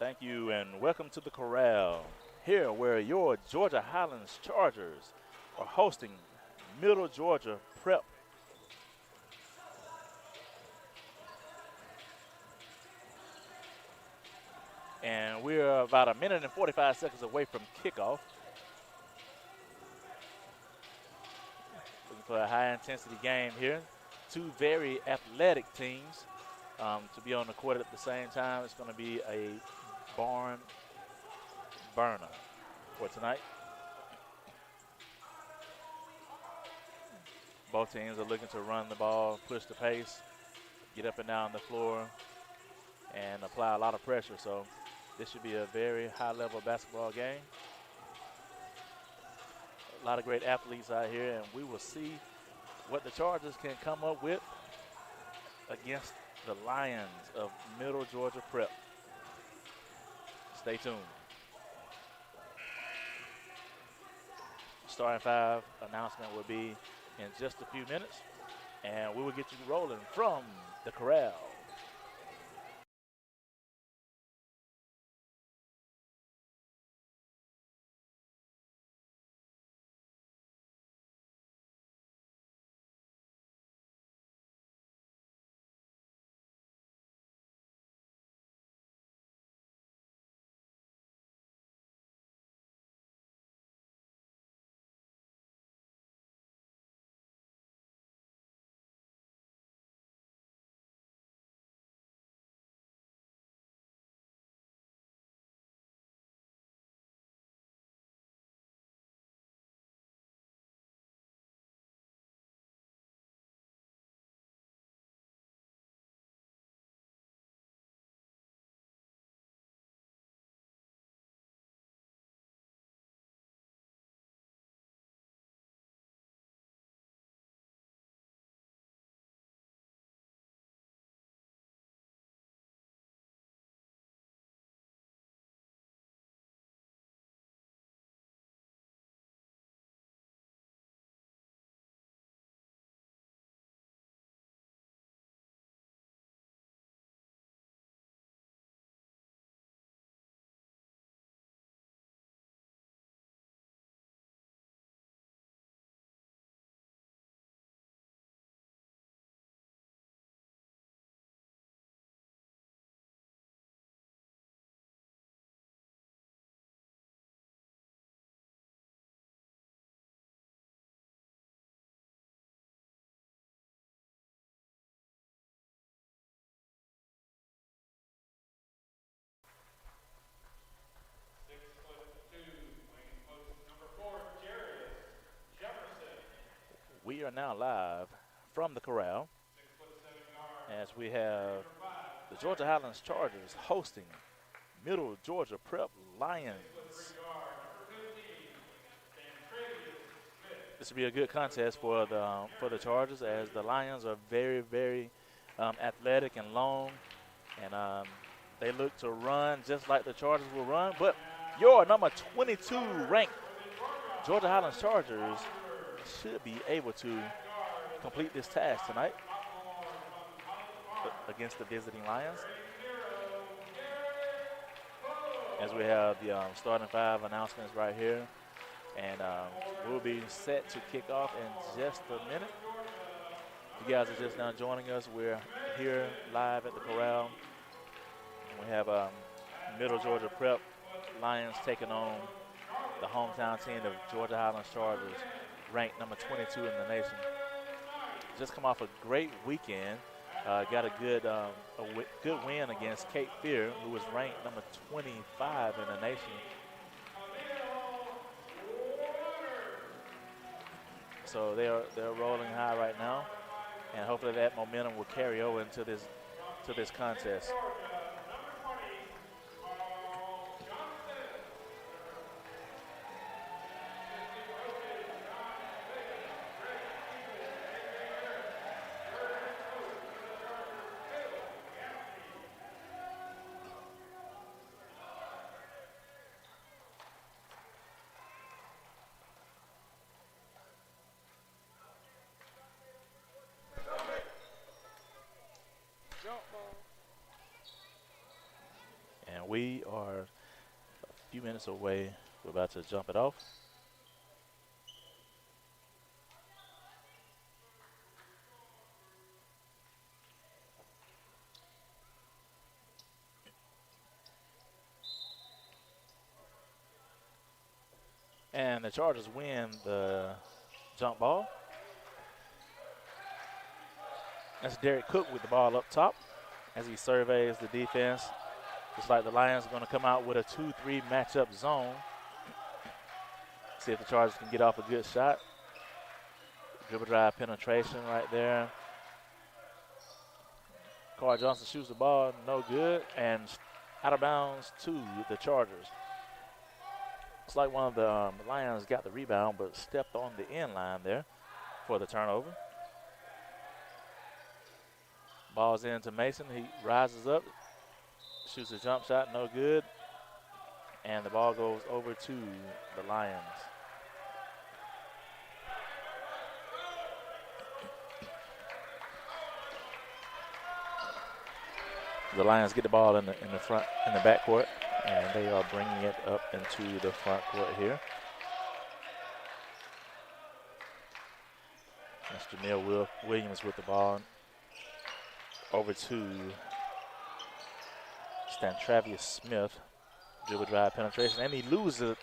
Thank you and welcome to the Corral, here where your Georgia Highlands Chargers are hosting Middle Georgia Prep. And we're about a minute and 45 seconds away from kickoff. Looking for a high intensity game here. Two very athletic teams to be on the court at the same time. It's going to be a barn burner for tonight. Both teams are looking to run the ball, push the pace, get up and down the floor, and apply a lot of pressure. So this should be a very high-level basketball game. A lot of great athletes out here, and we will see what the Chargers can come up with against the Lions of Middle Georgia Prep. Stay tuned. Starting five announcement will be in just a few minutes, and we will get you rolling from the Corral. We are now live from the Corral as we have the Georgia Highlands Chargers hosting Middle Georgia Prep Lions. This will be a good contest for the Chargers, as the Lions are very athletic and long, and they look to run just like the Chargers will run. But your number 22 ranked Georgia Highlands Chargers should be able to complete this task tonight against the visiting Lions. As we have the starting five announcements right here, and we'll be set to kick off in just a minute. If you guys are just now joining us, we're here live at the Corral. We have Middle Georgia Prep Lions taking on the hometown team of Georgia Highlands Chargers, ranked number 22 in the nation. Just come off a great weekend. Got a good win against Cape Fear, who was ranked number 25 in the nation. So they're rolling high right now, and hopefully that momentum will carry over into this contest. We are a few minutes away. We're about to jump it off. And the Chargers win the jump ball. That's Derek Cook with the ball up top as he surveys the defense. Looks like the Lions are going to come out with a 2-3 matchup zone. See if the Chargers can get off a good shot. Dribble drive penetration right there. Carl Johnson shoots the ball, no good, and out of bounds to the Chargers. It's like one of the Lions got the rebound but stepped on the end line there for the turnover. Ball's into Mason. He rises up, shoots a jump shot, no good. And the ball goes over to the Lions. The Lions get the ball in the front, in the backcourt, and they are bringing it up into the front court here. That's Jamil Williams with the ball. Over to Stantravius Smith. Dribble drive penetration, and he loses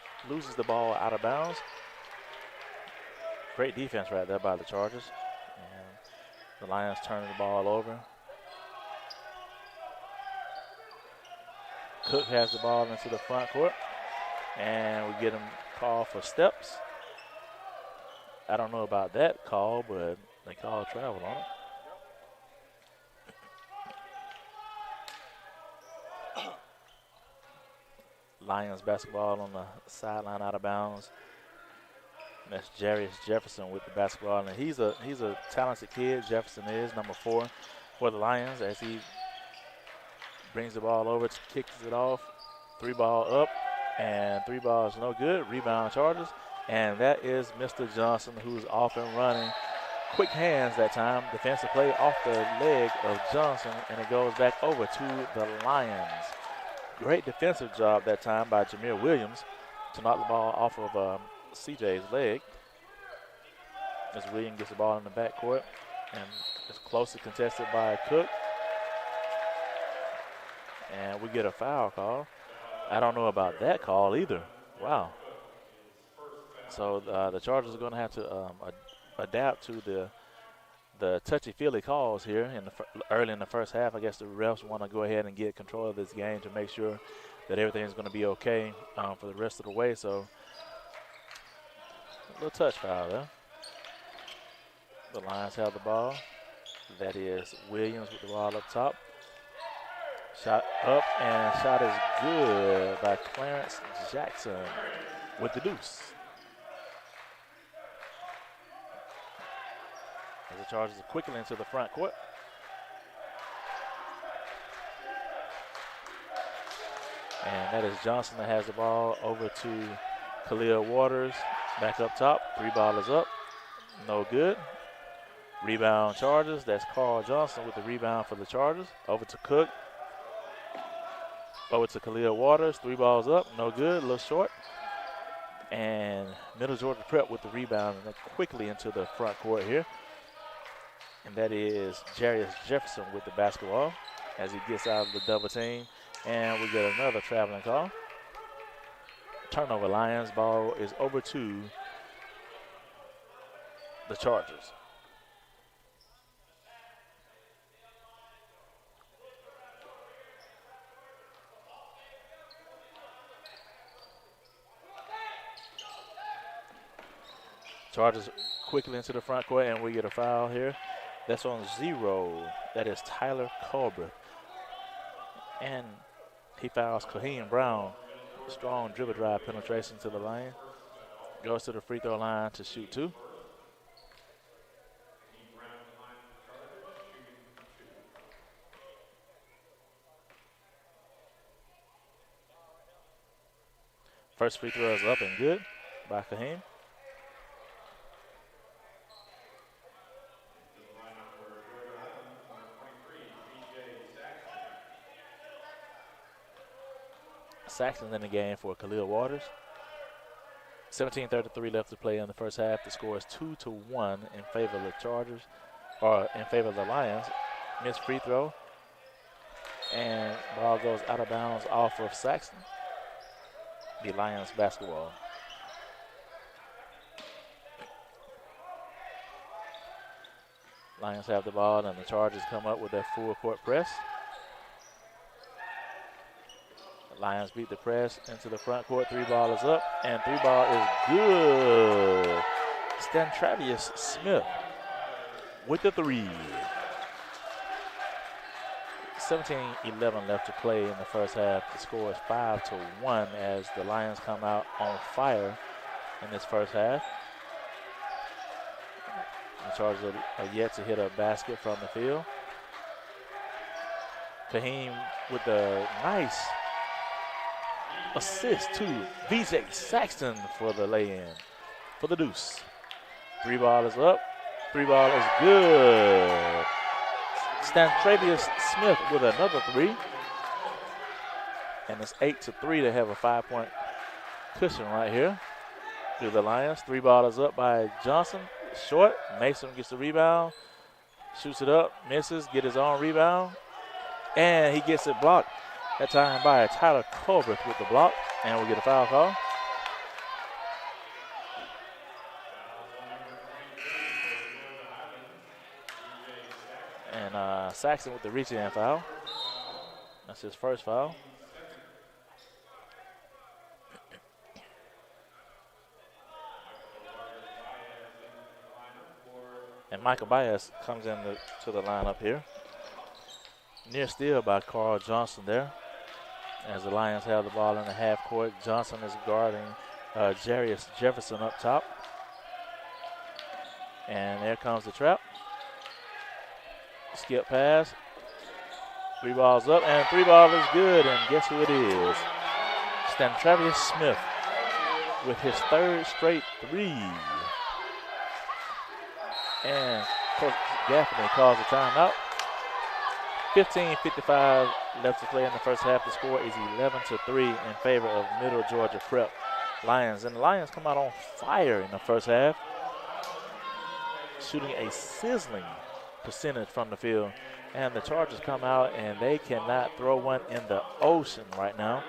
the ball out of bounds. Great defense right there by the Chargers. And the Lions turning the ball over. Cook has the ball into the front court, and we get him called for steps. I don't know about that call, but they call travel on it. Lions basketball on the sideline out of bounds. And that's Jarius Jefferson with the basketball, and he's a talented kid. Jefferson is number 4 for the Lions as he brings the ball over, kicks it off, 3-ball up, and 3 balls no good. Rebound Chargers, and that is Mr. Johnson, who's off and running. Quick hands that time. Defensive play off the leg of Johnson, and it goes back over to the Lions. Great defensive job that time by Jameer Williams to knock the ball off of CJ's leg. As Williams gets the ball in the backcourt, and it's closely contested by Cook. And we get a foul call. I don't know about that call either. Wow. So the Chargers are going to have to adapt to the touchy-feely calls here early in the first half. I guess the refs want to go ahead and get control of this game to make sure that everything is going to be okay for the rest of the way. So a little touch foul there. The Lions have the ball. That is Williams with the ball up top. Shot up, and shot is good by Clarence Jackson with the deuce. As the Chargers are quickly into the front court. And that is Johnson that has the ball over to Khalil Waters. Back up top, 3-ball is up, no good. Rebound Chargers, that's Carl Johnson with the rebound for the Chargers. Over to Cook. Over to Khalil Waters, 3 balls up, no good, a little short. And Middle Georgia Prep with the rebound, and quickly into the front court here. And that is Jarius Jefferson with the basketball as he gets out of the double team. And we get another traveling call. Turnover Lions, ball is over to the Chargers. Chargers quickly into the front court, and we get a foul here. That's on 0. That is Tyler Culbreth. And he fouls Kaheem Brown. Strong dribble drive penetration to the lane. Goes to the free throw line to shoot 2. First free throw is up and good by Kaheem. Saxon in the game for Khalil Waters. 17:33 left to play in the first half. The score is 2-1 in favor of the Chargers, or in favor of the Lions. Missed free throw, and ball goes out of bounds off of Saxon. The Lions basketball. Lions have the ball, and the Chargers come up with their full court press. The Lions beat the press into the front court. 3-ball is up, and 3-ball is good. Stantravius Smith with the 3. 17:11 left to play in the first half. The score is 5-1 as the Lions come out on fire in this first half. The Chargers are yet to hit a basket from the field. Kaheem with a nice assist to VJ Saxton for the lay-in, for the deuce. 3-ball is up. 3-ball is good. Stantravius Smith with another 3. And it's 8-3 to have a 5-point cushion right here to the Lions. 3-ball is up by Johnson. Short. Mason gets the rebound. Shoots it up. Misses. Get his own rebound. And he gets it blocked. That time by Tyler Colbert with the block. And we get a foul call. And Saxon with the reach-in foul. That's his first foul. And Michael Baez comes into the lineup here. Near steal by Carl Johnson there. As the Lions have the ball in the half court, Johnson is guarding Jarius Jefferson up top. And there comes the trap. Skip pass. 3-ball's up, and 3-ball is good. And guess who it is? Stantravius Smith with his 3rd straight 3. And Coach Gaffney calls a timeout. 15:55 left to play in the first half. The score is 11-3 in favor of Middle Georgia Prep Lions. And the Lions come out on fire in the first half, shooting a sizzling percentage from the field. And the Chargers come out and they cannot throw one in the ocean right now.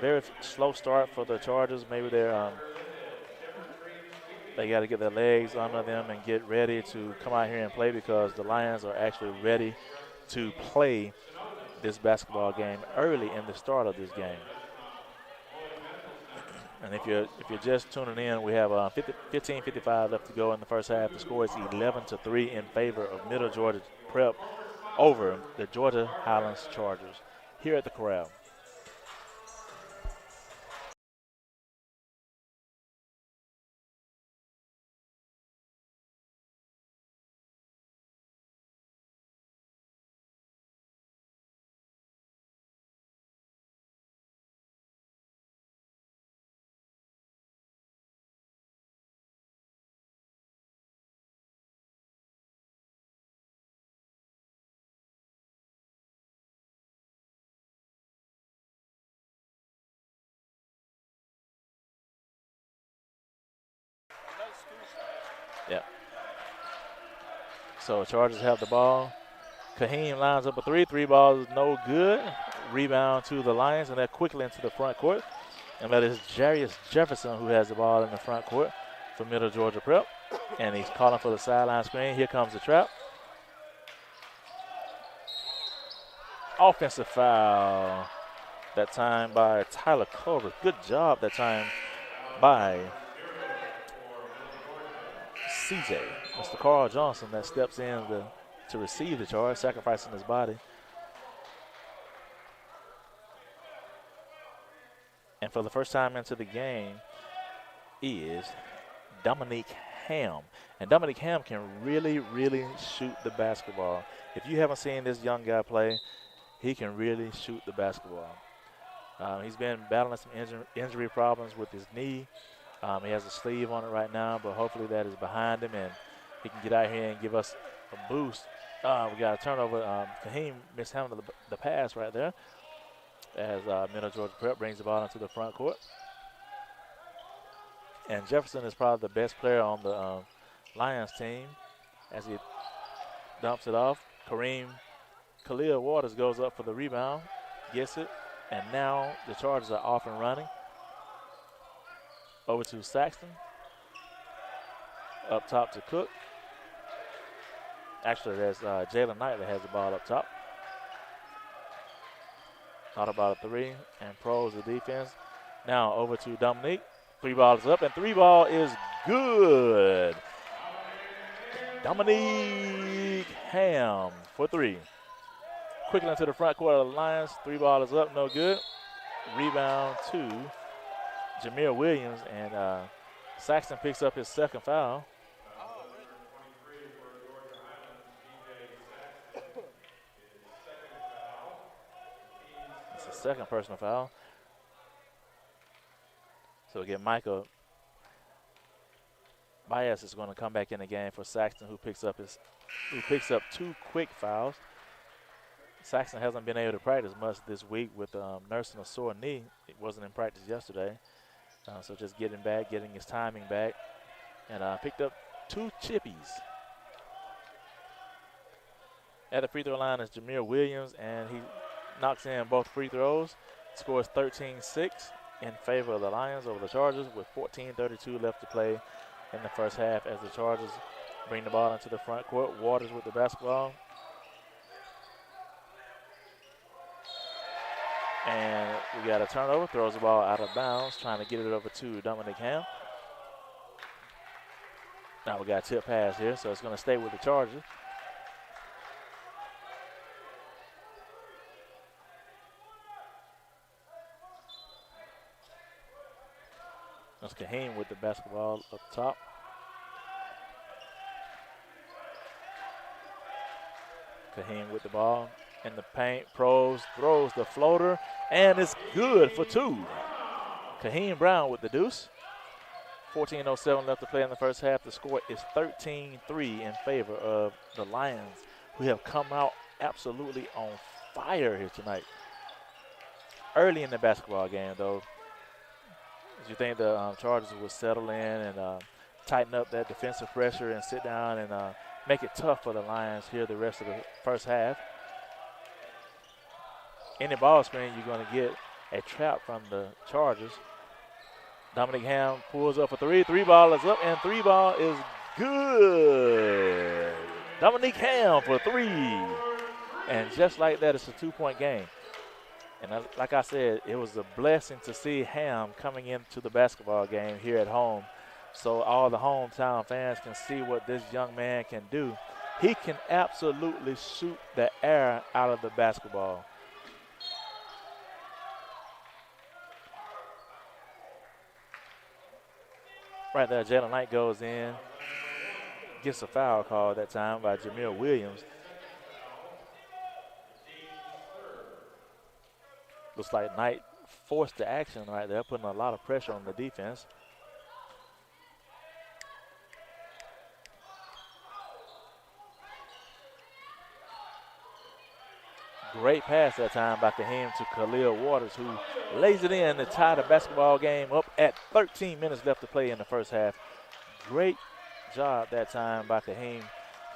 Very slow start for the Chargers. Maybe they got to get their legs under them and get ready to come out here and play, because the Lions are actually ready to play this basketball game early in the start of this game. And if you're just tuning in, we have 15:55 left to go in the first half. The score is 11-3 in favor of Middle Georgia Prep over the Georgia Highlands Chargers here at the Corral. Yeah. So Chargers have the ball. Kaheem lines up a 3. 3-ball is no good. Rebound to the Lions, and they're quickly into the front court. And that is Jarius Jefferson who has the ball in the front court for Middle Georgia Prep. And he's calling for the sideline screen. Here comes the trap. Offensive foul. That time by Tyler Culver. Good job that time by CJ. Mr. Carl Johnson that steps in to receive the charge, sacrificing his body. And for the first time into the game is Dominique Ham. And Dominique Ham can really, really shoot the basketball. If you haven't seen this young guy play, he can really shoot the basketball. He's been battling some injury problems with his knee. He has a sleeve on it right now, but hopefully that is behind him and he can get out here and give us a boost. We got a turnover. Kaheem mishandled the pass right there. as Middle Georgia Prep brings the ball into the front court. And Jefferson is probably the best player on the Lions team as he dumps it off. Khalil Waters goes up for the rebound, gets it, and now the Chargers are off and running. Over to Saxton. Up top to Cook. Actually, there's Jalen Knight that has the ball up top. Thought about a three and pros the defense. Now over to Dominique. 3 ball is up, and 3 ball is good. Dominique Ham for 3. Quickly into the front court of the Lions. 3 ball is up, no good. Rebound to Jameer Williams, and Saxton picks up his second foul. It's a second personal foul. So again, Michael Baez is going to come back in the game for Saxton, who picks up 2 quick fouls. Saxton hasn't been able to practice much this week with nursing a sore knee. It wasn't in practice yesterday. So just getting back, getting his timing back, and picked up 2 chippies. At the free throw line is Jameer Williams, and he knocks in both free throws. Scores 13-6 in favor of the Lions over the Chargers with 14:32 left to play in the first half as the Chargers bring the ball into the front court. Waters with the basketball. And we got a turnover, throws the ball out of bounds, trying to get it over to Dominic Ham. Now we got a tip pass here, so it's going to stay with the Chargers. That's Kahim with the basketball up top. Kahim with the ball in the paint. Throws the floater, and it's good for 2. Kahim Brown with the deuce. 14:07 left to play in the first half. The score is 13-3 in favor of the Lions, who have come out absolutely on fire here tonight. Early in the basketball game, though, you think the Chargers would settle in and tighten up that defensive pressure and sit down and make it tough for the Lions here the rest of the first half. Any ball screen, you're going to get a trap from the Chargers. Dominic Ham pulls up for 3. 3 ball is up, and 3 ball is good. Dominic Ham for 3. And just like that, it's a 2-point game. And like I said, it was a blessing to see Ham coming into the basketball game here at home so all the hometown fans can see what this young man can do. He can absolutely shoot the air out of the basketball. Right there, Jalen Knight goes in, gets a foul call that time by Jameer Williams. Looks like Knight forced the action right there, putting a lot of pressure on the defense. Great pass that time by Kahim to Khalil Waters, who lays it in to tie the basketball game up at 13 minutes left to play in the first half. Great job that time by Kahim,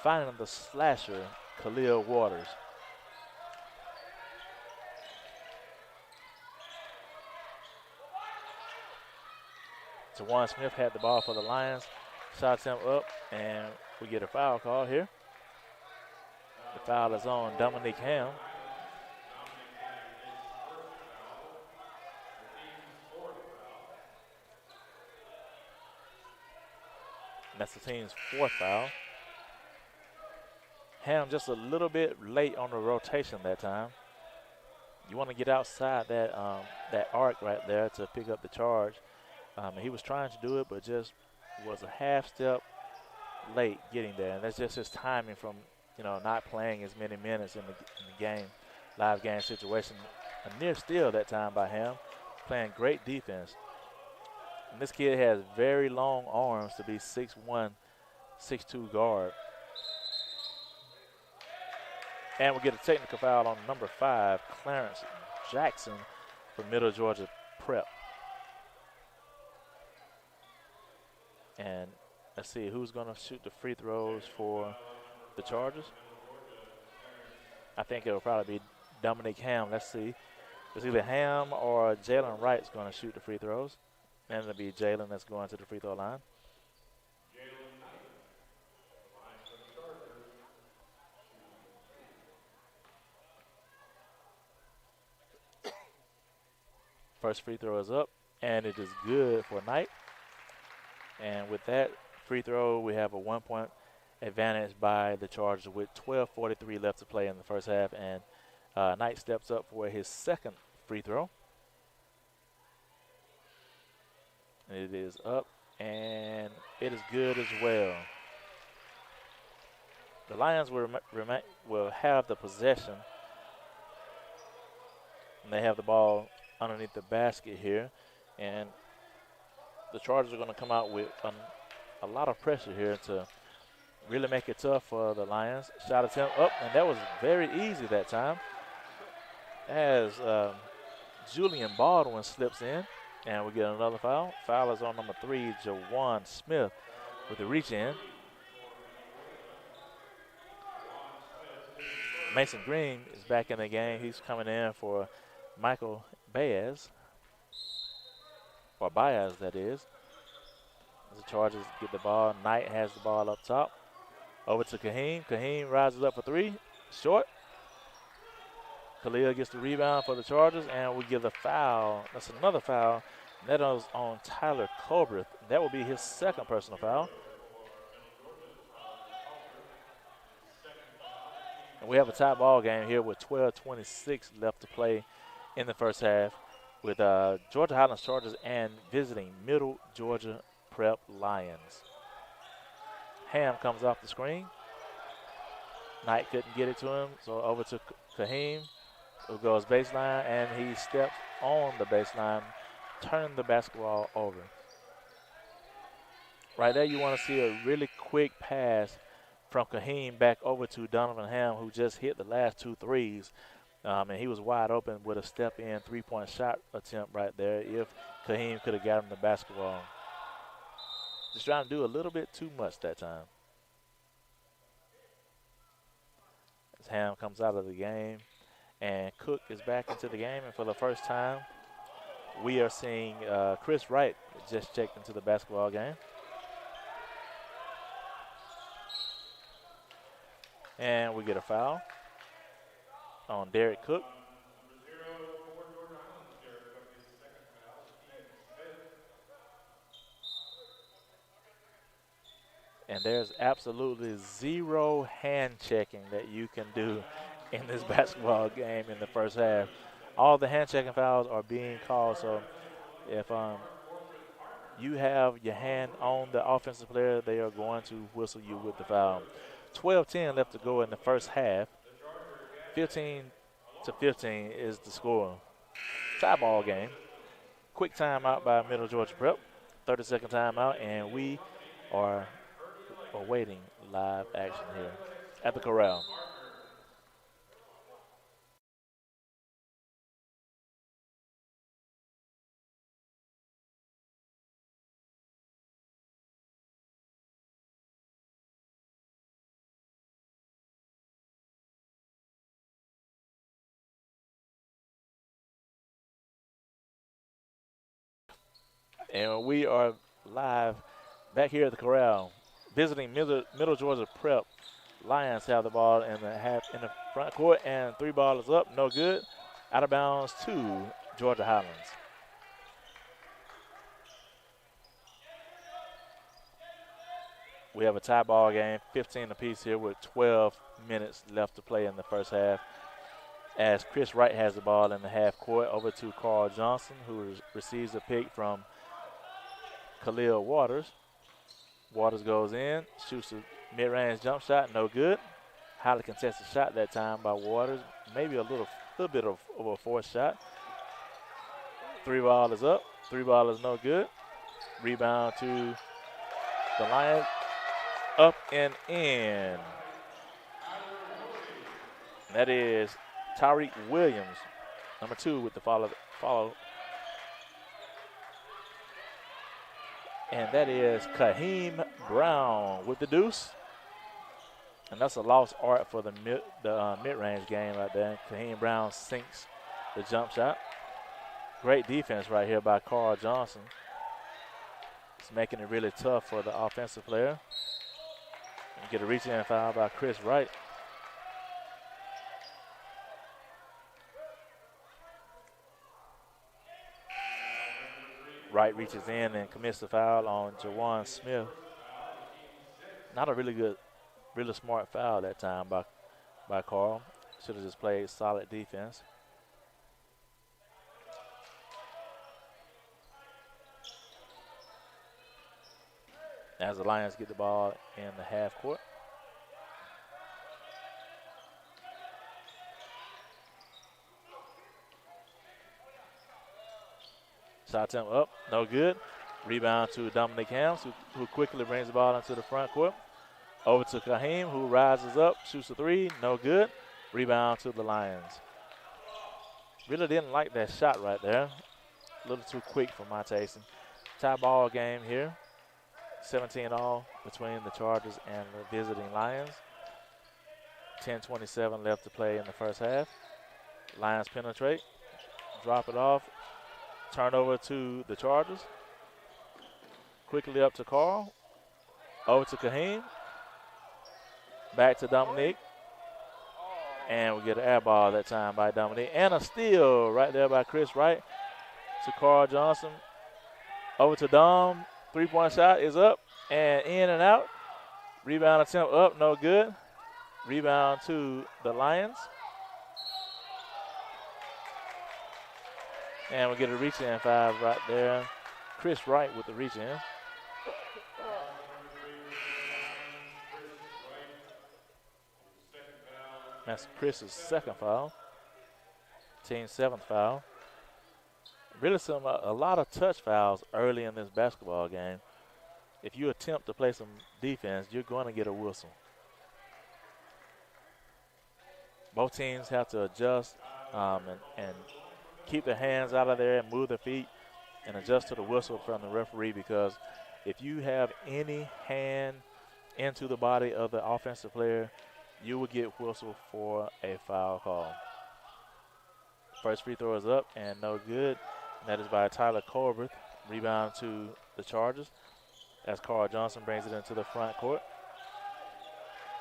finding the slasher, Khalil Waters. Juwan Smith had the ball for the Lions, shots him up, and we get a foul call here. The foul is on Dominic Ham. And that's the team's 4th foul. Ham just a little bit late on the rotation that time. You want to get outside that that arc right there to pick up the charge. He was trying to do it, but just was a half step late getting there. And that's just his timing from, not playing as many minutes in the game, live game situation. A near steal that time by Ham, playing great defense. And this kid has very long arms to be 6'1", 6'2" guard. And we get a technical foul on number 5, Clarence Jackson for Middle Georgia Prep. And let's see who's going to shoot the free throws for the Chargers. I think it'll probably be Dominic Ham. Let's see. It's either Ham or Jalen Wright's going to shoot the free throws. And it'll be Jalen that's going to the free throw line. First free throw is up, and it is good for Knight. And with that free throw, we have a 1-point advantage by the Chargers with 12:43 left to play in the first half. And Knight steps up for his second free throw. And it is up, and it is good as well. The Lions will have the possession. And they have the ball underneath the basket here. And the Chargers are going to come out with a lot of pressure here to really make it tough for the Lions. Shot attempt up, and that was very easy that time. As Julian Baldwin slips in, and we get another foul. Foul is on number 3, Jawan Smith, with the reach in. Mason Green is back in the game. He's coming in for Michael Baez, or Baez, that is. As the Chargers get the ball, Knight has the ball up top. Over to Kaheem. Kaheem rises up for 3. Short. Khalil gets the rebound for the Chargers, and we give the foul. That's another foul. That was on Tyler Colbert. That will be his second personal foul. And we have a tie ball game here with 12:26 left to play in the first half with Georgia Highlands Chargers and visiting Middle Georgia Prep Lions. Ham comes off the screen. Knight couldn't get it to him, so over to Kaheem, who goes baseline, and he steps on the baseline, turning the basketball over. Right there, you want to see a really quick pass from Kaheem back over to Donovan Ham, who just hit the last 2 threes. And he was wide open with a step-in three-point shot attempt right there if Kaheem could have got him the basketball. Just trying to do a little bit too much that time. As Ham comes out of the game, and Cook is back into the game. And for the first time, we are seeing Chris Wright just checked into the basketball game. And we get a foul on Derek Cook. And there's absolutely zero hand checking that you can do in this basketball game in the first half. All the hand checking fouls are being called. So if you have your hand on the offensive player, they are going to whistle you with the foul. 12:10 left to go in the first half. 15-15 is the score. Tie ball game. Quick timeout by Middle Georgia Prep. 30-second timeout, and we are awaiting live action here at the Corral. And we are live back here at the Corral, visiting Middle Georgia Prep. Lions have the ball in the front court, and 3 ball is up, no good. Out of bounds to Georgia Highlands. We have a tie ball game, 15 apiece here with 12 minutes left to play in the first half. As Chris Wright has the ball in the half court, over to Carl Johnson, who receives a pick from Khalil Waters. Waters goes in, shoots a mid-range jump shot, no good. Highly contested shot that time by Waters. Maybe a little bit of a forced shot. 3 ball is up, 3 ball is no good. Rebound to the Lions, up and in. That is Tyreek Williams Number 2 with the follow. And that is Kaheem Brown with the deuce. And that's a lost art for the mid-range game right there. Kaheem Brown sinks the jump shot. Great defense right here by Carl Johnson. It's making it really tough for the offensive player. And get a reach-in foul by Chris Wright. Wright reaches in and commits the foul on Jawan Smith. Not a really smart foul that time by Carl. Should have just played solid defense. As the Lions get the ball in the half court. Shot attempt up, no good. Rebound to Dominic Hams, who quickly brings the ball into the front court. Over to Kaheem, who rises up, shoots a 3, no good. Rebound to the Lions. Really didn't like that shot right there. A little too quick for my tasting. Tie ball game here. 17 all between the Chargers and the visiting Lions. 10:27 left to play in the first half. Lions penetrate, drop it off, turnover to the Chargers. Quickly up to Carl, over to Kaheem, back to Dominique, and we get an air ball that time by Dominique. And a steal right there by Chris Wright to Carl Johnson. Over to Dom. 3-point shot is up and in and out. Rebound attempt up, no good. Rebound to the Lions. And we get a reach-in 5 right there. Chris Wright with the reach-in. That's Chris's second foul. Team's 7th foul. Really a lot of touch fouls early in this basketball game. If you attempt to play some defense, you're going to get a whistle. Both teams have to adjust and keep their hands out of there and move their feet and adjust to the whistle from the referee, because if you have any hand into the body of the offensive player, you will get whistled for a foul call. First free throw is up and no good. And that is by Tyler Colbert. Rebound to the Chargers as Carl Johnson brings it into the front court.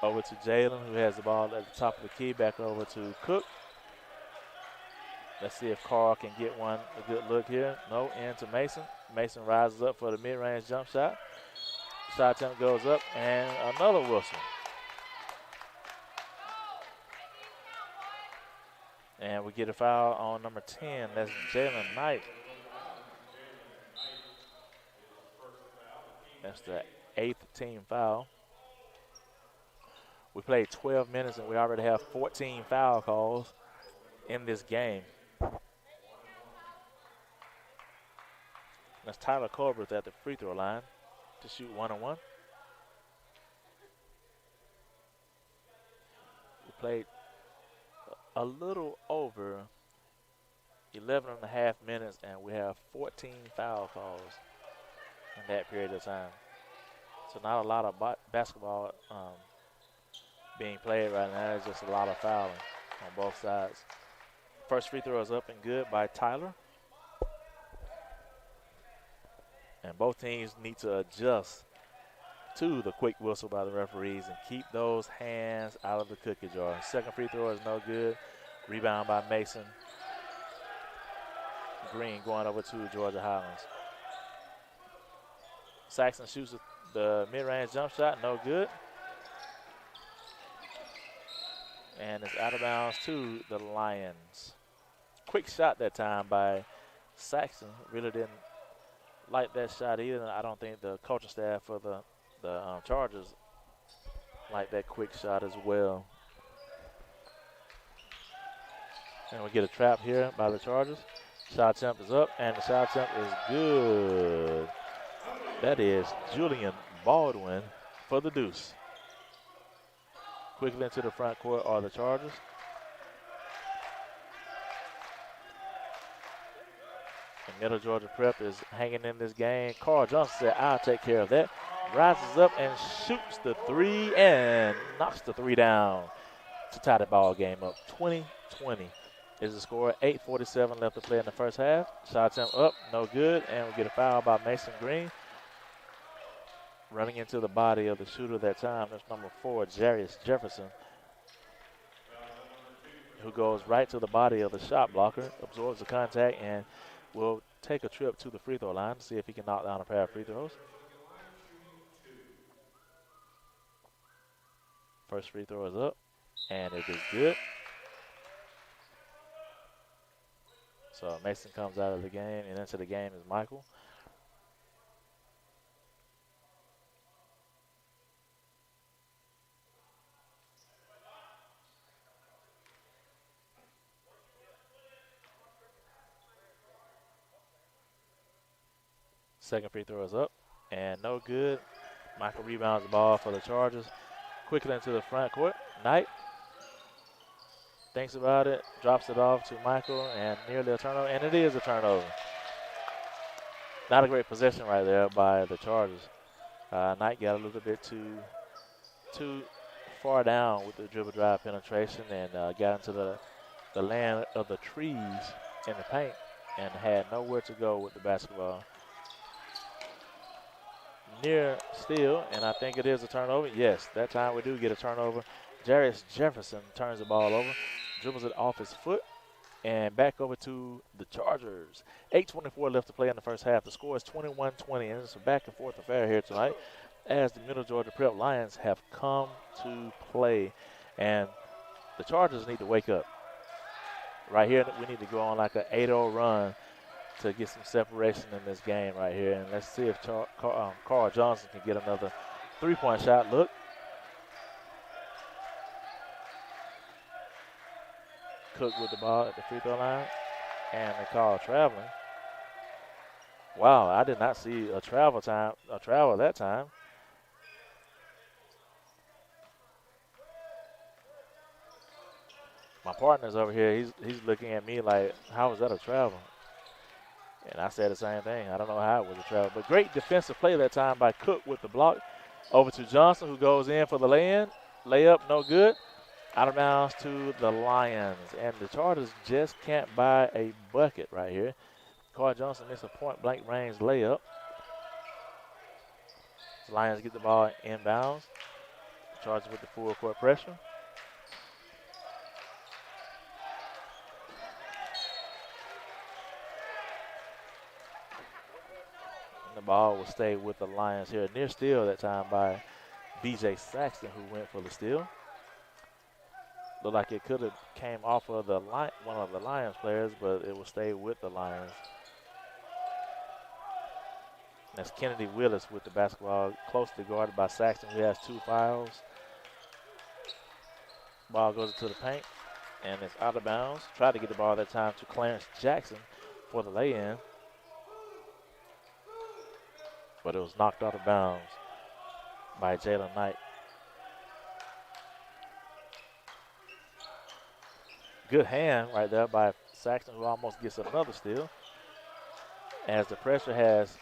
Over to Jalen, who has the ball at the top of the key. Back over to Cook. Let's see if Carl can get a good look here. No, into Mason. Mason rises up for the mid-range jump shot. Shot attempt goes up and another whistle. And we get a foul on number 10. That's Jalen Knight. That's the 8th team foul. We played 12 minutes and we already have 14 foul calls in this game. That's Tyler Colbert at the free throw line to shoot 1-on-1. We played a little over 11 and a half minutes, and we have 14 foul calls in that period of time. So not a lot of basketball being played right now. It's just a lot of fouling on both sides. First free throw is up and good by Tyler. And both teams need to adjust to the quick whistle by the referees and keep those hands out of the cookie jar. Second free throw is no good. Rebound by Mason Green going over to Georgia Highlands. Saxon shoots the mid-range jump shot, no good. And it's out of bounds to the Lions. Quick shot that time by Saxon. Really didn't like that shot either. I don't think the coaching staff for the Chargers like that quick shot as well. And we get a trap here by the Chargers. Shot attempt is up, and the shot attempt is good. That is Julian Baldwin for the deuce. Quickly into the front court are the Chargers. Middle Georgia Prep is hanging in this game. Carl Johnson said, I'll take care of that. Rises up and shoots the three and knocks the three down to tie the ball game up. 20-20 is the score. 8:47 left to play in the first half. Shot attempt up, no good, and we get a foul by Mason Green. Running into the body of the shooter that time, that's number 4, Jarius Jefferson, who goes right to the body of the shot blocker, absorbs the contact, and will take a trip to the free throw line to see if he can knock down a pair of free throws. First free throw is up, and it is good. So Mason comes out of the game, and into the game is Michael. Second free throw is up, and no good. Michael rebounds the ball for the Chargers. Quickly into the front court. Knight thinks about it, drops it off to Michael, and nearly a turnover, and it is a turnover. Not a great possession right there by the Chargers. Knight got a little bit too far down with the dribble drive penetration and got into the land of the trees in the paint and had nowhere to go with the basketball. Near steal, and I think it is a turnover. Yes, that time we do get a turnover. Jarius Jefferson turns the ball over, dribbles it off his foot, and back over to the Chargers. 8:24 left to play in the first half. The score is 21-20, and it's a back and forth affair here tonight as the Middle Georgia Prep Lions have come to play. And the Chargers need to wake up. Right here, we need to go on like an 8-0 run to get some separation in this game right here. And let's see if Carl Johnson can get another three-point shot. Look. Cook with the ball at the free throw line, and they call traveling. Wow, I did not see a travel that time. My partner's over here, he's looking at me like, how was that a travel? And I said the same thing. I don't know how it was a travel. But great defensive play that time by Cook with the block. Over to Johnson, who goes in for the lay-in. Layup, no good. Out of bounds to the Lions. And the Chargers just can't buy a bucket right here. Carl Johnson missed a point-blank range layup. The Lions get the ball inbounds. Chargers with the full court pressure. And the ball will stay with the Lions here. Near steal that time by B.J. Saxton, who went for the steal. Looked like it could have came off of one of the Lions players, but it will stay with the Lions. That's Kennedy Willis with the basketball, closely guarded by Saxton, who has 2 fouls. Ball goes into the paint, and it's out of bounds. Tried to get the ball that time to Clarence Jackson for the lay-in, but it was knocked out of bounds by Jalen Knight. Good hand right there by Saxton, who almost gets another steal. As the pressure has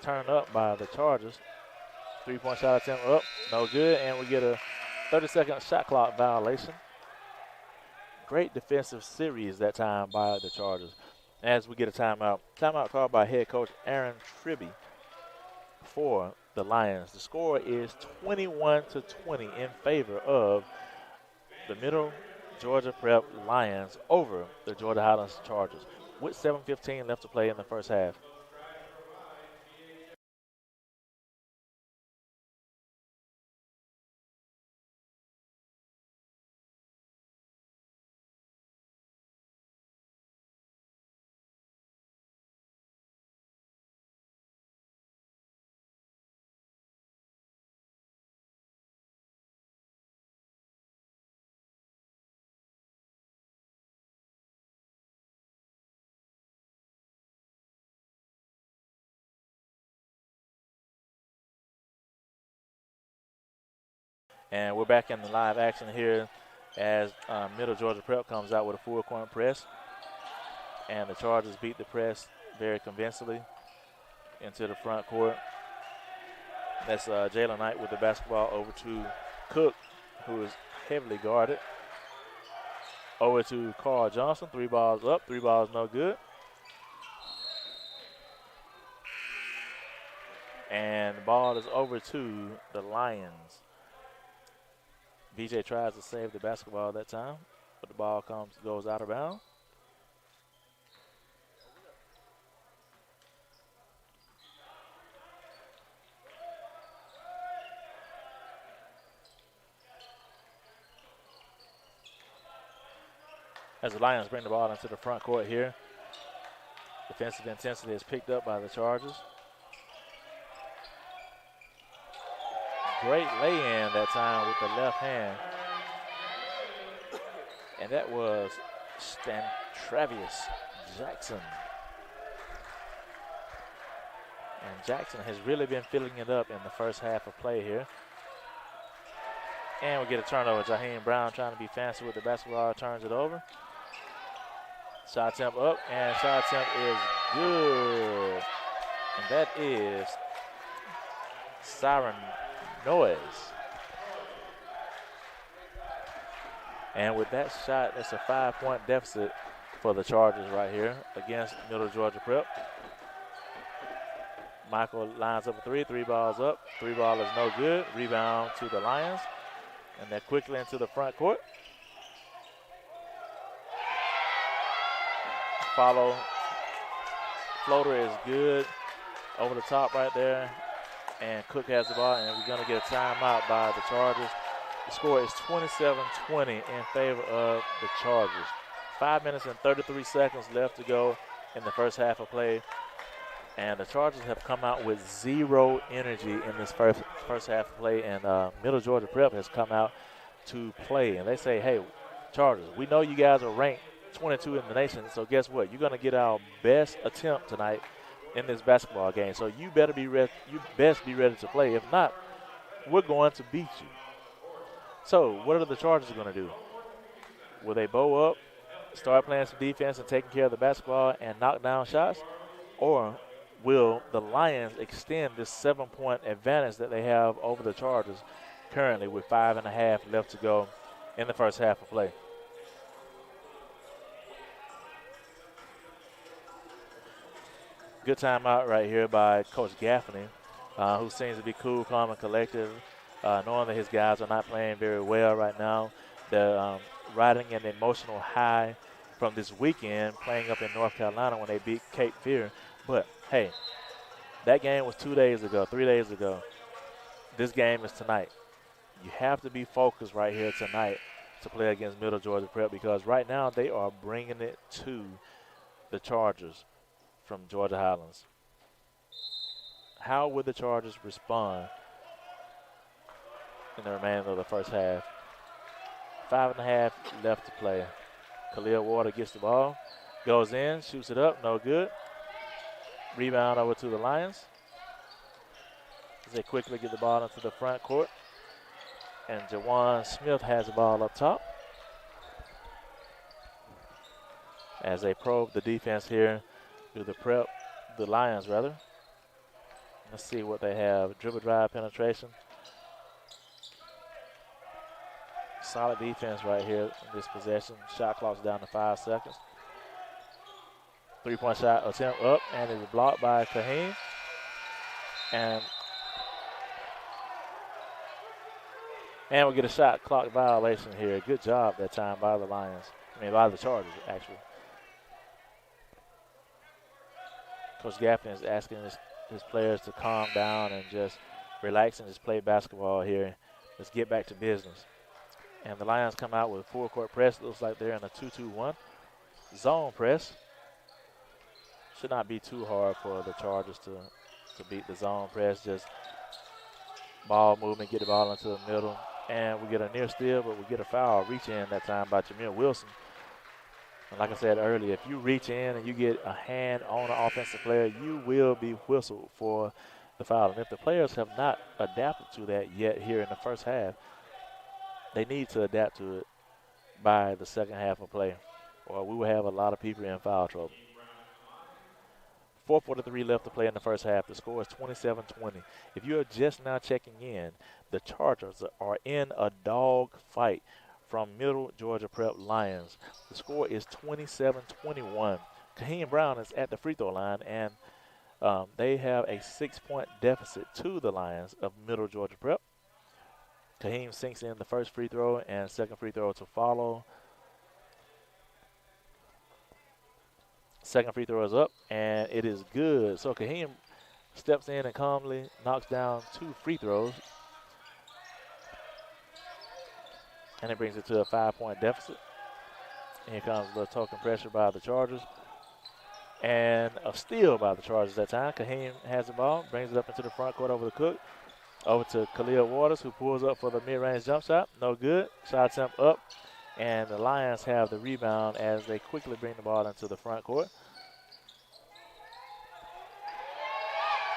turned up by the Chargers. 3-point shot attempt up, no good, and we get a 30-second shot clock violation. Great defensive series that time by the Chargers. As we get a timeout. Timeout called by head coach Aaron Tribby for the Lions. The score is 21-20 in favor of the Middle Georgia Prep Lions over the Georgia Highlands Chargers with 7:15 left to play in the first half. And we're back in the live action here as Middle Georgia Prep comes out with a full court press. And the Chargers beat the press very convincingly into the front court. That's Jalen Knight with the basketball over to Cook, who is heavily guarded. Over to Carl Johnson. 3 balls up, 3 balls no good. And the ball is over to the Lions. BJ tries to save the basketball that time, but the ball goes out of bounds. As the Lions bring the ball into the front court here, defensive intensity is picked up by the Chargers. Great lay-in that time with the left hand. And that was Travis Jackson. And Jackson has really been filling it up in the first half of play here. And we get a turnover. Jaheim Brown trying to be fancy with the basketball, turns it over. Shot attempt up, and shot attempt is good. And that is siren noise. And with that shot, it's a 5-point deficit for the Chargers right here against Middle Georgia Prep. Michael lines up a 3, 3 balls up. 3 ball is no good. Rebound to the Lions. And they're quickly into the front court. Follow. Floater is good. Over the top right there. And Cook has the ball, and we're going to get a timeout by the Chargers. The score is 27-20 in favor of the Chargers. 5 minutes and 33 seconds left to go in the first half of play. And the Chargers have come out with zero energy in this first half of play, and Middle Georgia Prep has come out to play. And they say, hey, Chargers, we know you guys are ranked 22 in the nation, so guess what? You're going to get our best attempt tonight in this basketball game. So you better be ready. You best be ready to play. If not, we're going to beat you. So what are the Chargers going to do? Will they bow up, start playing some defense and taking care of the basketball and knock down shots? Or will the Lions extend this 7-point advantage that they have over the Chargers currently with 5.5 left to go in the first half of play? Good timeout right here by Coach Gaffney, who seems to be cool, calm, and collective, knowing that his guys are not playing very well right now. They're riding an emotional high from this weekend playing up in North Carolina when they beat Cape Fear. But, hey, that game was 2 days ago, 3 days ago. This game is tonight. You have to be focused right here tonight to play against Middle Georgia Prep, because right now they are bringing it to the Chargers from Georgia Highlands. How would the Chargers respond in the remainder of the first half? 5.5 left to play. Khalil Water gets the ball, goes in, shoots it up, no good. Rebound over to the Lions. As they quickly get the ball into the front court. And Jawan Smith has the ball up top. As they probe the defense here through the Lions rather. Let's see what they have. Dribble drive penetration. Solid defense right here in this possession. Shot clock's down to 5 seconds. 3-point shot attempt up, and it's blocked by Kahim. And we get a shot clock violation here. Good job that time by the Lions. By the Chargers, actually. Coach Gaffney is asking his players to calm down and just relax and just play basketball here. Let's get back to business. And the Lions come out with a full court press. Looks like they're in a 2-2-1 zone press. Should not be too hard for the Chargers to beat the zone press. Just ball movement, get the ball into the middle. And we get a near steal, but we get a foul reach in that time by Jameer Wilson. And like I said earlier, if you reach in and you get a hand on an offensive player, you will be whistled for the foul. And if the players have not adapted to that yet here in the first half, they need to adapt to it by the second half of play, or we will have a lot of people in foul trouble. 4:43 left to play in the first half. The score is 27-20. If you are just now checking in, the Chargers are in a dog fight from Middle Georgia Prep Lions. The score is 27-21. Kaheem Brown is at the free throw line, and they have a 6-point deficit to the Lions of Middle Georgia Prep. Kaheem sinks in the first free throw and second free throw to follow. Second free throw is up, and it is good. So Kaheem steps in and calmly knocks down 2 free throws, and it brings it to a 5-point deficit. Here comes a little token pressure by the Chargers, and a steal by the Chargers that time. Kaheem has the ball, brings it up into the front court over to Cook, over to Khalil Waters, who pulls up for the mid-range jump shot. No good. Shot attempt up, and the Lions have the rebound as they quickly bring the ball into the front court.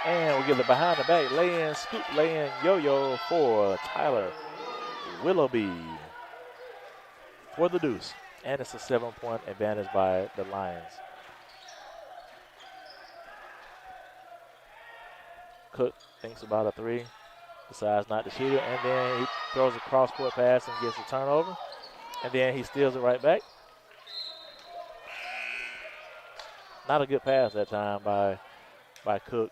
And we get the behind the back lay-in, scoop, lay-in, yo-yo for Tyler Willoughby for the deuce. And it's a 7-point advantage by the Lions. Cook thinks about a 3, decides not to shoot it, and then he throws a cross-court pass and gets a turnover. And then he steals it right back. Not a good pass that time by Cook.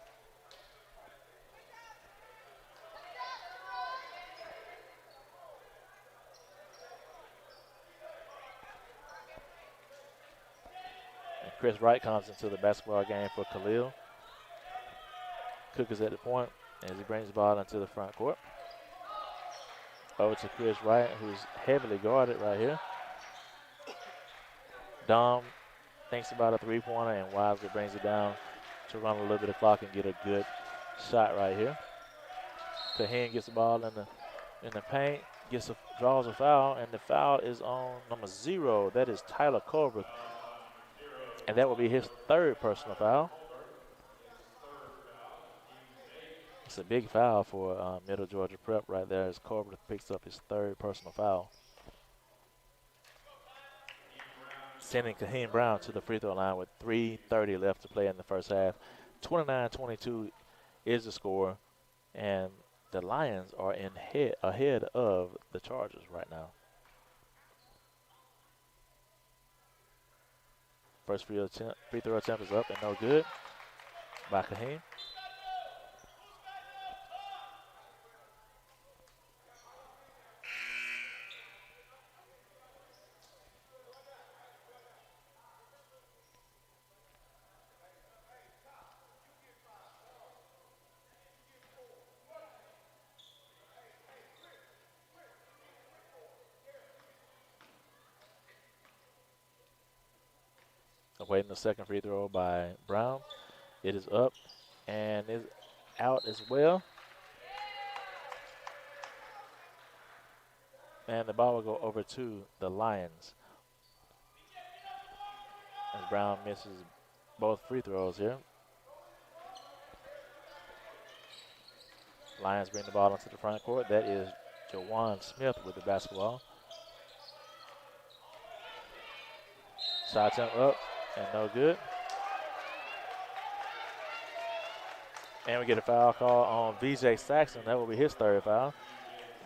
And Chris Wright comes into the basketball game for Khalil. Cook is at the point as he brings the ball into the front court. Over to Chris Wright, who's heavily guarded right here. Dom thinks about a 3-pointer and wisely brings it down to run a little bit of clock and get a good shot right here. Kaheem gets the ball in the paint, draws a foul, and the foul is on number 0. That is Tyler Colbert, and that will be his 3rd personal foul. It's a big foul for Middle Georgia Prep right there as Colbert picks up his 3rd personal foul. Sending Kaheem Brown to the free throw line with 3:30 left to play in the first half. 29-22 is the score, and the Lions are ahead of the Chargers right now. First free throw attempt is up and no good by Kaheem. Awaiting the second free throw by Brown. It is up and is out as well. And the ball will go over to the Lions as Brown misses both free throws here. Lions bring the ball into the front court. That is Jawan Smith with the basketball. Shot attempt up and no good. And we get a foul call on VJ Saxon. That will be his 3rd foul.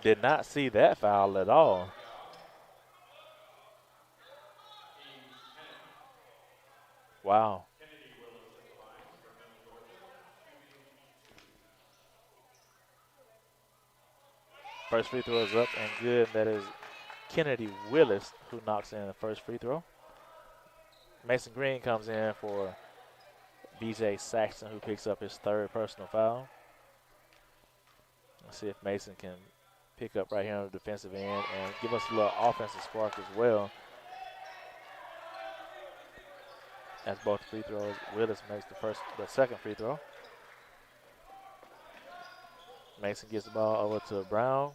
Did not see that foul at all. Wow. First free throw is up and good. That is Kennedy Willis who knocks in the first free throw. Mason Green comes in for BJ Saxton, who picks up his 3rd personal foul. Let's see if Mason can pick up right here on the defensive end and give us a little offensive spark as well. As both free throws, Willis makes the second free throw. Mason gets the ball over to Brown.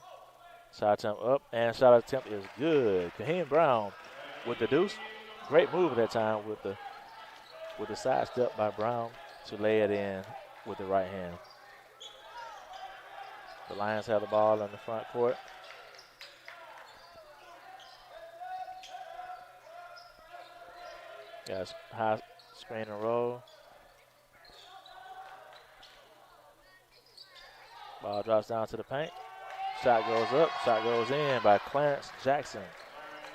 Shot attempt up, and shot attempt is good. Kaheem Brown with the deuce. Great move at that time with the side step by Brown to lay it in with the right hand. The Lions have the ball in the front court. Got high screen and roll. Ball drops down to the paint. Shot goes up. Shot goes in by Clarence Jackson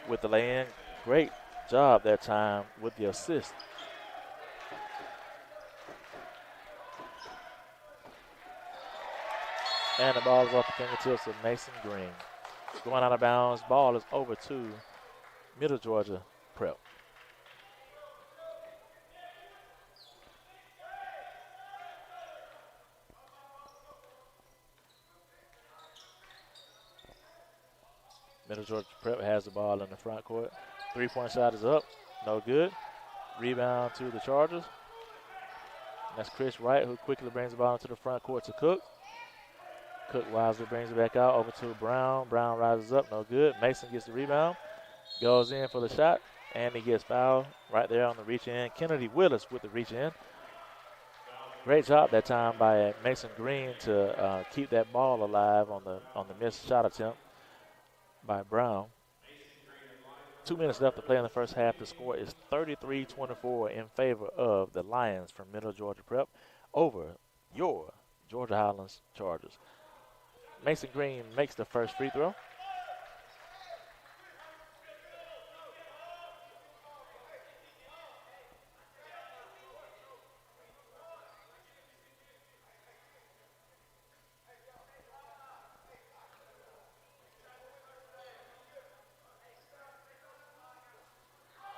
with the lay-in. Great job that time with the assist. And the ball is off the fingertips of Mason Green. Going out of bounds. Ball is over to Middle Georgia Prep. Middle Georgia Prep has the ball in the front court. Three-point shot is up. No good. Rebound to the Chargers. That's Chris Wright, who quickly brings the ball into the front court to Cook. Cook wisely brings it back out over to Brown. Brown rises up. No good. Mason gets the rebound. Goes in for the shot. And he gets fouled right there on the reach in. Kennedy Willis with the reach in. Great job that time by Mason Green to keep that ball alive on the missed shot attempt by Brown. 2 minutes left to play in the first half. The score is 33-24 in favor of the Lions from Middle Georgia Prep over your Georgia Highlands Chargers. Mason Green makes the first free throw.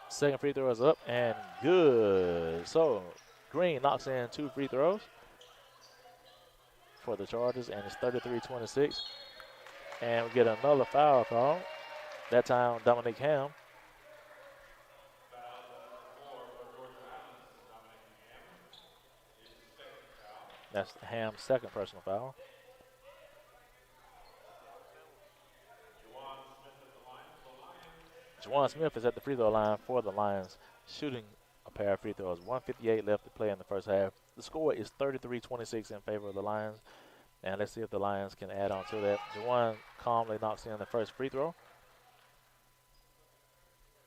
Second free throw is up and good. So Green knocks in 2 free throws for the Chargers, and it's 33-26. And we get another foul call. That time Dominique Ham. That's Ham's second personal foul. Juwan Smith is at the free throw line for the Lions, shooting a pair of free throws. 1:58 left to play in the first half. The score is 33-26 in favor of the Lions. And let's see if the Lions can add on to that. Juwan calmly knocks in the first free throw.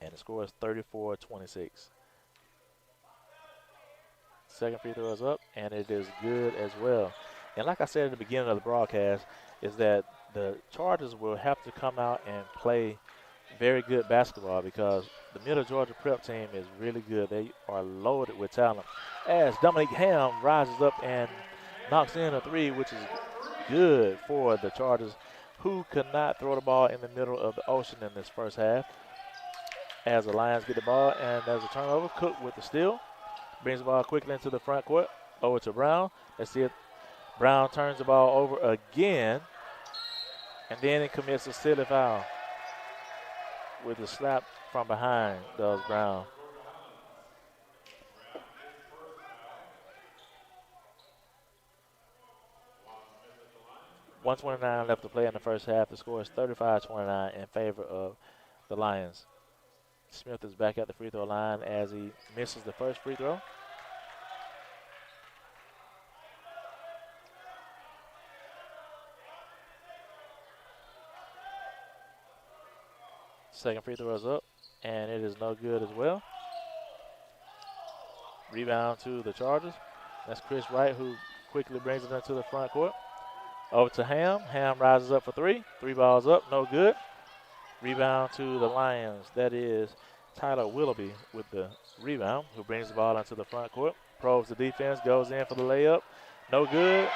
And the score is 34-26. Second free throw is up, and it is good as well. And like I said at the beginning of the broadcast, is that the Chargers will have to come out and play very good basketball because the Middle Georgia Prep team is really good. They are loaded with talent. As Dominique Ham rises up and knocks in a 3, which is good for the Chargers, who could not throw the ball in the middle of the ocean in this first half. As the Lions get the ball, and there's a turnover. Cook with the steal. Brings the ball quickly into the front court. Over to Brown. Let's see it. Brown turns the ball over again. And then he commits a silly foul with a slap from behind, does Brown. .129 left to play in the first half. The score is 35-29 in favor of the Lions. Smith is back at the free throw line as he misses the first free throw. Second free throw is up, and it is no good as well. Rebound to the Chargers. That's Chris Wright, who quickly brings it into the front court. Over to Ham. Ham rises up for 3. 3 balls up, no good. Rebound to the Lions. That is Tyler Willoughby with the rebound, who brings the ball into the front court. Probes the defense, goes in for the layup. No good.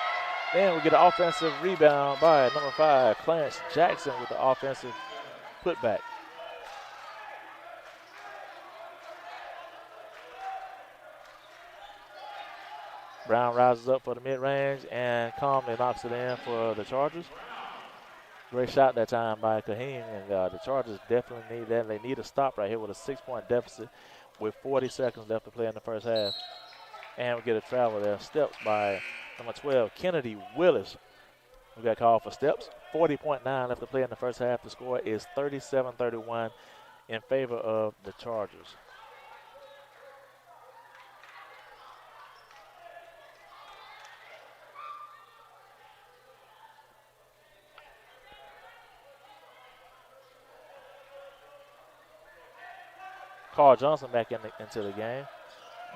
Then we get an offensive rebound by number 5, Clarence Jackson, with the offensive putback. Brown rises up for the mid-range and calmly knocks it in for the Chargers. Great shot that time by Kaheem, and the Chargers definitely need that. They need a stop right here with a 6-point deficit with 40 seconds left to play in the first half. And we get a travel there. Steps by number 12, Kennedy Willis. We got called for steps. 40.9 left to play in the first half. The score is 37-31 in favor of the Chargers. Carl Johnson back into the game.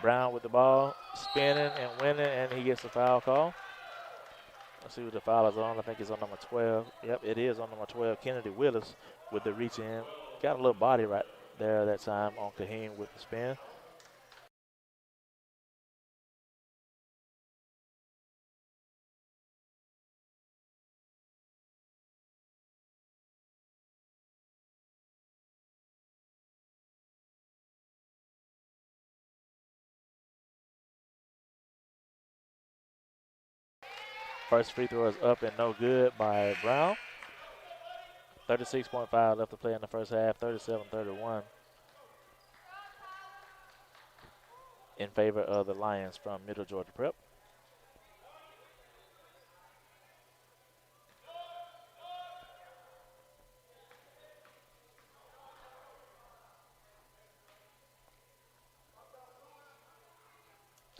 Brown with the ball, spinning and winning, and he gets a foul call. Let's see what the foul is on. I think it's on number 12. Yep, it is on number 12. Kennedy Willis with the reach in. Got a little body right there that time on Kaheen with the spin. First free throw is up and no good by Brown. 36.5 left to play in the first half, 37-31 in favor of the Lions from Middle Georgia Prep.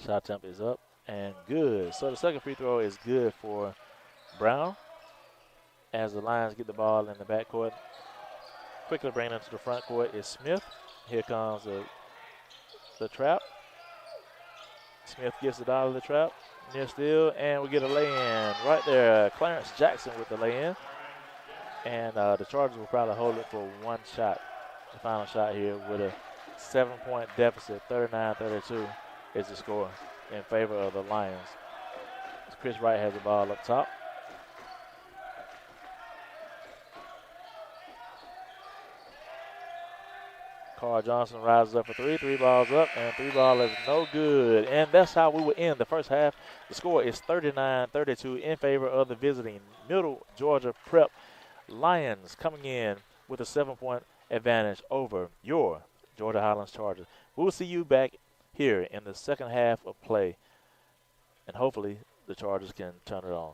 Shot attempt is up and good. So the second free throw is good for Brown as the Lions get the ball in the backcourt. Quickly bringing it to the front court is Smith. Here comes the trap. Smith gets it out of the trap. Near steal, and we get a lay-in right there. Clarence Jackson with the lay-in. And the Chargers will probably hold it for one shot. The final shot here with a 7-point deficit, 39-32 is the score in favor of the Lions. Chris Wright has the ball up top. Carl Johnson rises up for three. Three balls up, and three ball is no good. And that's how we will end the first half. The score is 39-32 in favor of the visiting Middle Georgia Prep Lions, coming in with a 7-point advantage over your Georgia Highlands Chargers. We'll see you back here in the second half of play, and hopefully the Chargers can turn it on.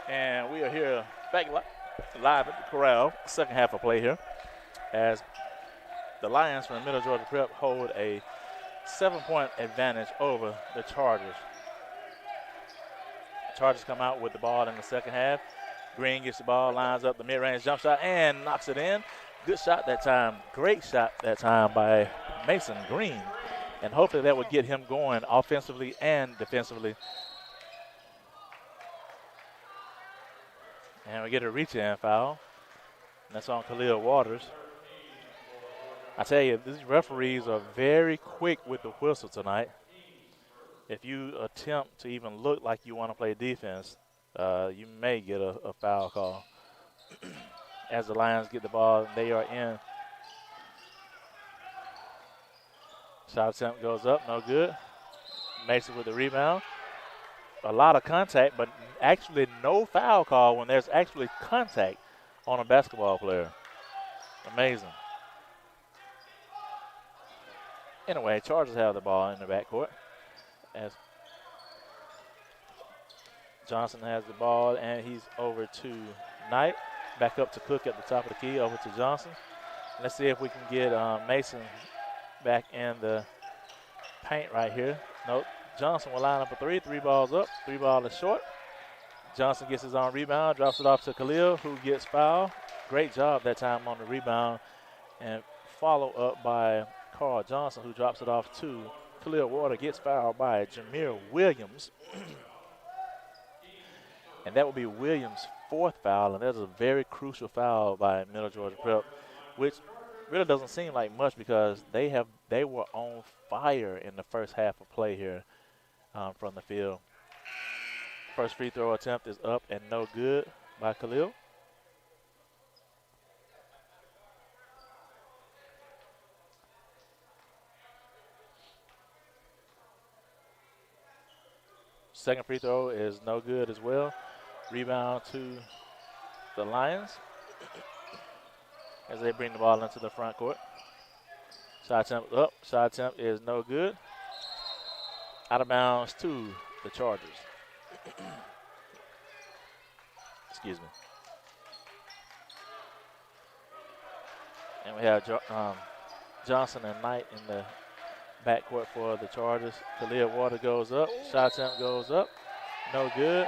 And we are here back live at the corral, second half of play here, as the Lions from Middle Georgia Prep hold a 7-point advantage over the Chargers. The Chargers come out with the ball in the second half. Green gets the ball, lines up the mid-range jump shot, and knocks it in. Good shot that time. Great shot that time by Mason Green. And hopefully that would get him going offensively and defensively. And we get a reach-in foul. And that's on Khalil Waters. I tell you, these referees are very quick with the whistle tonight. If you attempt to even look like you want to play defense, you may get a foul call. As the Lions get the ball, they are in. Shot attempt goes up, no good. Mason with the rebound. A lot of contact, but actually no foul call when there's actually contact on a basketball player. Amazing. Anyway, Chargers have the ball in the backcourt. As Johnson has the ball, and he's over to Knight. Back up to Cook at the top of the key, over to Johnson. Let's see if we can get Mason back in the paint right here. Nope. Johnson will line up a three. 3 balls up. 3 ball is short. Johnson gets his own rebound, drops it off to Khalil, who gets fouled. Great job that time on the rebound. And follow up by Carl Johnson, who drops it off to Khalil Water, gets fouled by Jameer Williams. And that will be Williams' 4th foul, and that's a very crucial foul by Middle Georgia Prep, which really doesn't seem like much because they were on fire in the first half of play here from the field. First free throw attempt is up and no good by Khalil. Second free throw is no good as well. Rebound to the Lions as they bring the ball into the front court. Shot attempt up. Shot attempt is no good. Out of bounds to the Chargers. Excuse me. And we have Johnson and Knight in the backcourt for the Chargers. Khalil Water goes up. Shot attempt goes up. No good.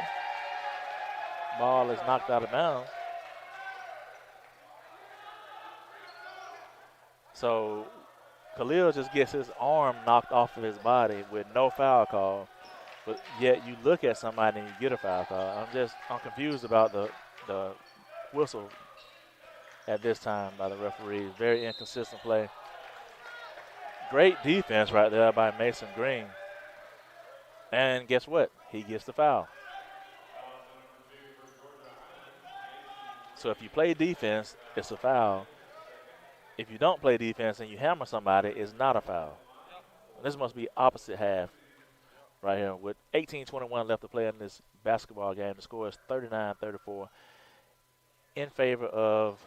Ball is knocked out of bounds. So Khalil just gets his arm knocked off of his body with no foul call. But yet you look at somebody and you get a foul call. I'm confused about the whistle at this time by the referees. Very inconsistent play. Great defense right there by Mason Green. And guess what? He gets the foul. So if you play defense, it's a foul. If you don't play defense and you hammer somebody, it's not a foul. And this must be opposite half right here. With 18:21 left to play in this basketball game, the score is 39-34 in favor of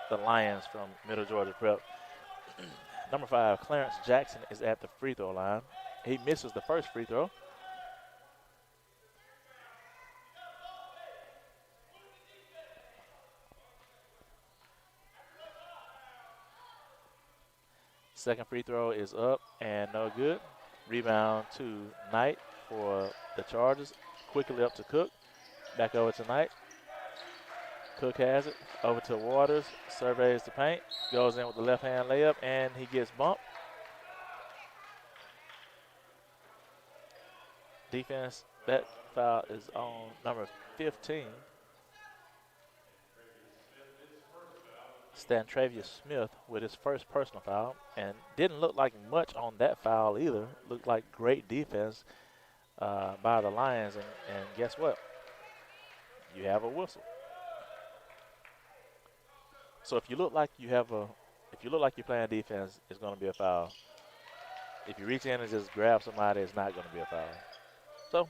the Lions from Middle Georgia Prep. Number 5, Clarence Jackson is at the free throw line. He misses the first free throw. Second free throw is up and no good. Rebound to Knight for the Chargers. Quickly up to Cook. Back over to Knight. Cook has it. Over to Waters. Surveys the paint. Goes in with the left-hand layup, and he gets bumped. Defense, that foul is on number 15. Stantravius Smith with his first personal foul, and didn't look like much on that foul either. Looked like great defense by the Lions, and guess what? You have a whistle. So if you look like you're playing defense, it's going to be a foul. If you reach in and just grab somebody, it's not going to be a foul. So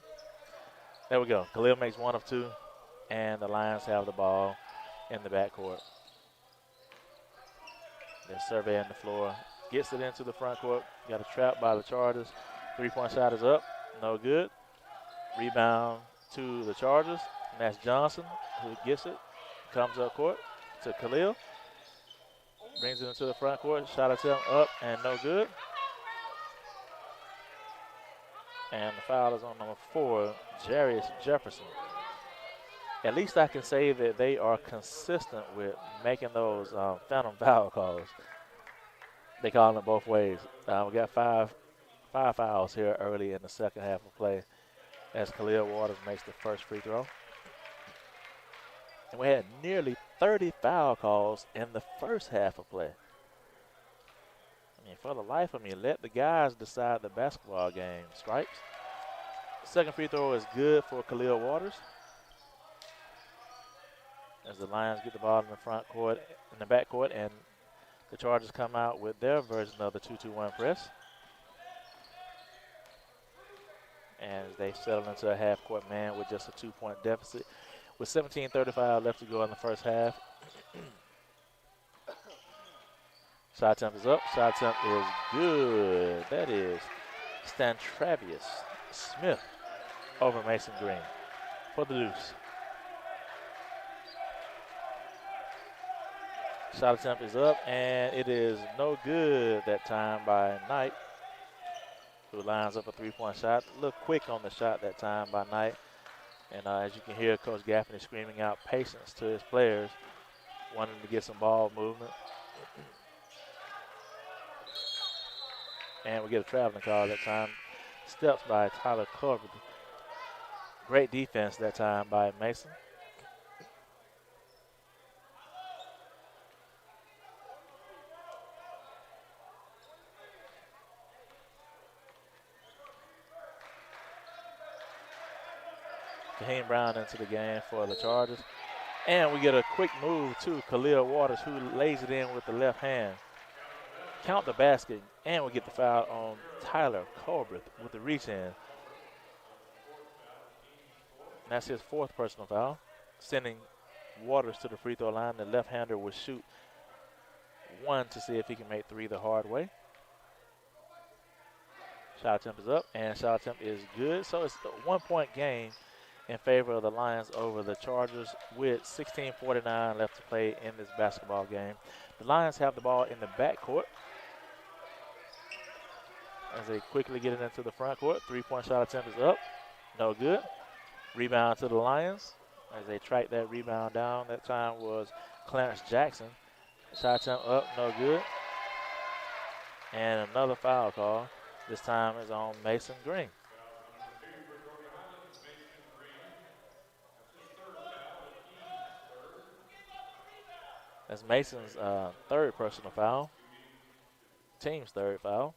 there we go. Khalil makes 1 of 2, and the Lions have the ball in the backcourt. They're surveying the floor. Gets it into the front court. Got a trap by the Chargers. 3-point shot is up. No good. Rebound to the Chargers. And that's Johnson who gets it. Comes up court to Khalil. Brings it into the front court. Shot attempt up and no good. And the foul is on number 4, Jarius Jefferson. At least I can say that they are consistent with making those phantom foul calls. They call it both ways. We got five fouls here early in the second half of play as Khalil Waters makes the first free throw. And we had nearly 30 foul calls in the first half of play. I mean, for the life of me, let the guys decide the basketball game. Stripes. Second free throw is good for Khalil Waters. As the Lions get the ball in the front court, in the back court, and the Chargers come out with their version of the 2-2-1 press. And they settle into a half-court man with just a 2-point deficit. With 17:35 left to go in the first half. Shot attempt is up. Shot attempt is good. That is Stantravius Smith over Mason Green for the deuce. Shot attempt is up, and it is no good that time by Knight, who lines up a 3-point shot. A little quick on the shot that time by Knight. And as you can hear, Coach Gaffney screaming out patience to his players, wanting to get some ball movement. And we get a traveling call that time. Steps by Tyler Corbett. Great defense that time by Mason. Kahim Brown into the game for the Chargers. And we get a quick move to Khalil Waters, who lays it in with the left hand. Count the basket, and we get the foul on Tyler Colbert with the reach in. And that's his 4th personal foul, sending Waters to the free throw line. The left-hander will shoot 1 to see if he can make 3 the hard way. Shot attempt is up, and shot attempt is good. So it's a 1-point game in favor of the Lions over the Chargers with 16:49 left to play in this basketball game. The Lions have the ball in the backcourt as they quickly get it into the front court. 3-point shot attempt is up. No good. Rebound to the Lions as they track that rebound down. That time was Clarence Jackson. Shot attempt up. No good. And another foul call. This time is on Mason Green. That's Mason's 3rd personal foul. Team's 3rd foul.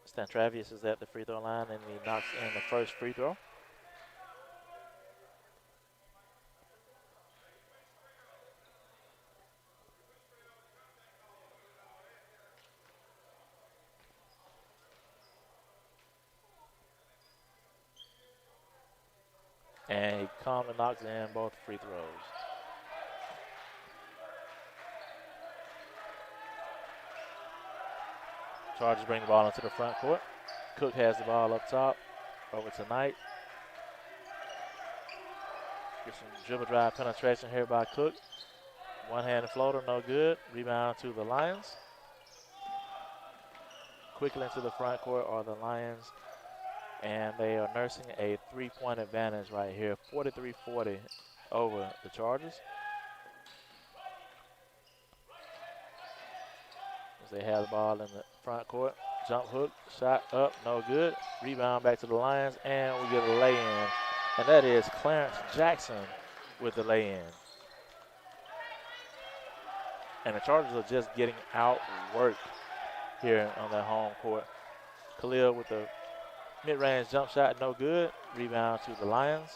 Stantravius is at the free throw line, and he knocks in the first free throw. And he calmly knocks in both free throws. Chargers bring the ball into the front court. Cook has the ball up top. Over to Knight. Get some dribble drive penetration here by Cook. One-handed floater, no good. Rebound to the Lions. Quickly into the front court are the Lions. And they are nursing a 3-point advantage right here, 43-40 over the Chargers. As they have the ball in the front court. Jump hook, shot up, no good. Rebound back to the Lions, and we get a lay-in. And that is Clarence Jackson with the lay-in. And the Chargers are just getting outworked here on their home court. Khalil with the mid-range jump shot, no good. Rebound to the Lions.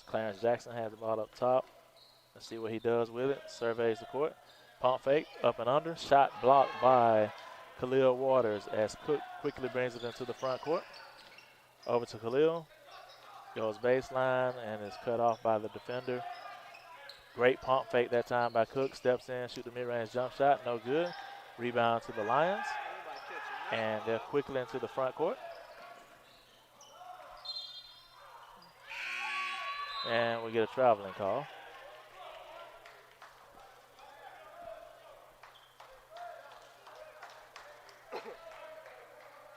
Clarence Jackson has the ball up top. Let's see what he does with it. Surveys the court. Pump fake, up and under. Shot blocked by Khalil Waters as Cook quickly brings it into the front court. Over to Khalil. Goes baseline and is cut off by the defender. Great pump fake that time by Cook. Steps in, shoot the mid-range jump shot, no good. Rebound to the Lions. And they're quickly into the front court. And we get a traveling call.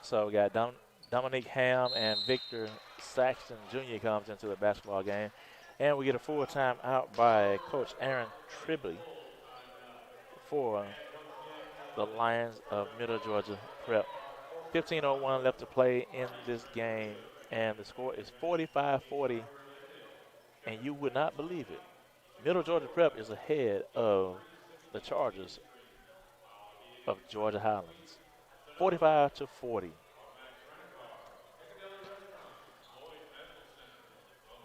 So we got Dominique Ham and Victor Saxton Jr. comes into the basketball game. And we get a full time out by Coach Aaron Tribbley for the Lions of Middle Georgia Prep. 15:01 left to play in this game, and the score is 45-40, and you would not believe it. Middle Georgia Prep is ahead of the Chargers of Georgia Highlands, 45-40.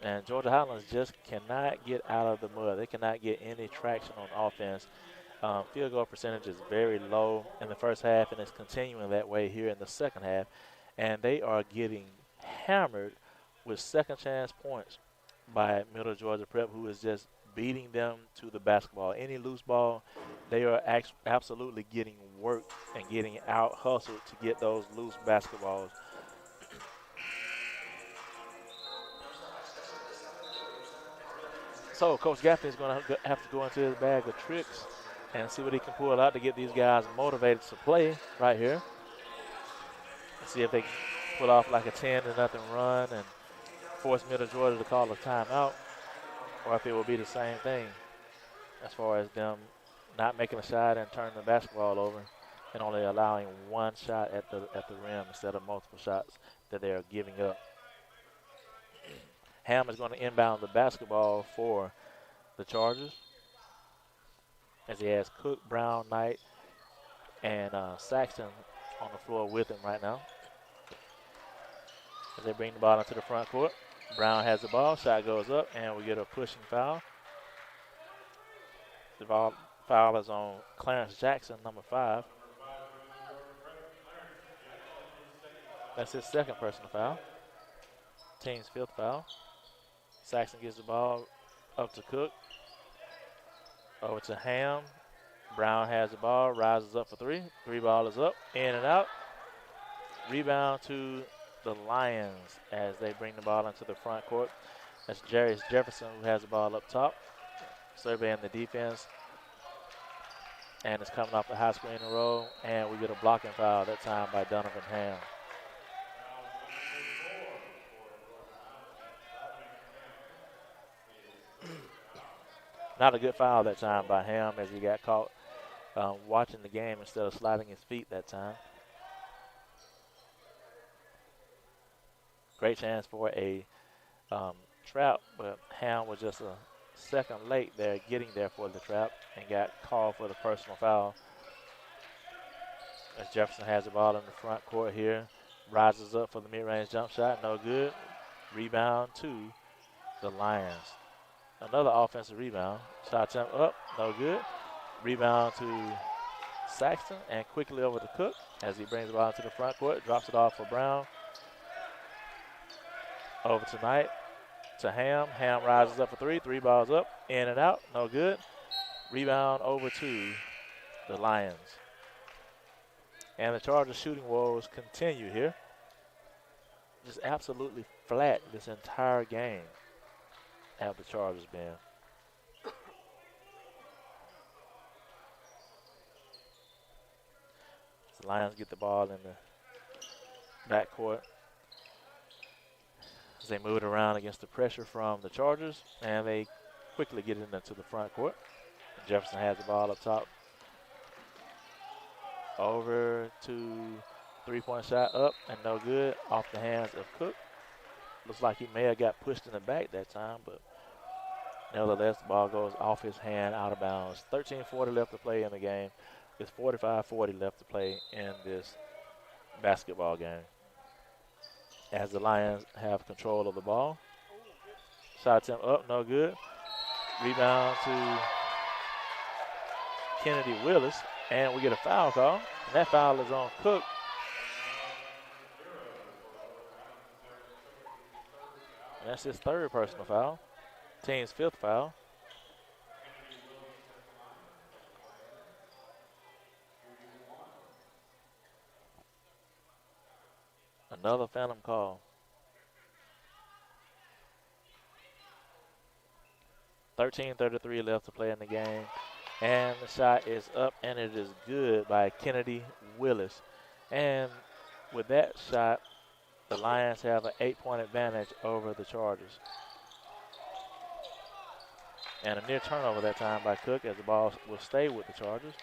And Georgia Highlands just cannot get out of the mud. They cannot get any traction on offense. Field goal percentage is very low in the first half, and it's continuing that way here in the second half. And they are getting hammered with second chance points by Middle Georgia Prep, who is just beating them to the basketball. Any loose ball, they are absolutely getting worked and getting out hustled to get those loose basketballs. So Coach Gaffney is going to have to go into his bag of tricks and see what he can pull out to get these guys motivated to play right here. And see if they can pull off like a 10-0 run and force Middle Georgia to call a timeout, or if it will be the same thing as far as them not making a shot and turning the basketball over and only allowing one shot at the rim instead of multiple shots that they are giving up. Ham is going to inbound the basketball for the Chargers as he has Cook, Brown, Knight, and Saxton on the floor with him right now. As they bring the ball into the front court, Brown has the ball, shot goes up, and we get a pushing foul. The foul is on Clarence Jackson, number 5. That's his second personal foul. Team's 5th foul. Saxton gives the ball up to Cook. Over to Ham. Brown has the ball, rises up for 3. 3 ball is up, in and out. Rebound to the Lions as they bring the ball into the front court. That's Jarius Jefferson who has the ball up top, surveying the defense. And it's coming off the high screen and roll, and we get a blocking foul that time by Donovan Ham. Not a good foul that time by Ham as he got caught watching the game instead of sliding his feet that time. Great chance for a trap, but Ham was just a second late there getting there for the trap and got called for the personal foul. As Jefferson has the ball in the front court here, rises up for the mid-range jump shot, no good. Rebound to the Lions. Another offensive rebound. Shot attempt up, no good. Rebound to Saxton and quickly over to Cook as he brings the ball into the front court, drops it off for Brown. Over tonight to Ham. Ham rises up for 3. 3 balls up, in and out, no good. Rebound over to the Lions. And the Chargers shooting woes continue here. Just absolutely flat this entire game have the Chargers been. The Lions get the ball in the backcourt as they move it around against the pressure from the Chargers, and they quickly get it into the front court. Jefferson has the ball up top. Over to 3-point shot up and no good off the hands of Cook. Looks like he may have got pushed in the back that time, but nevertheless, the ball goes off his hand, out of bounds. 13:40 left to play in the game. It's 45:40 left to play in this basketball game. As the Lions have control of the ball. Shot attempt up, no good. Rebound to Kennedy Willis, and we get a foul call. And that foul is on Cook. And that's his 3rd personal foul. Team's 5th foul. Another phantom call. 13:33 left to play in the game. And the shot is up, and it is good by Kennedy Willis. And with that shot, the Lions have an 8-point advantage over the Chargers. And a near turnover that time by Cook, as the ball will stay with the Chargers.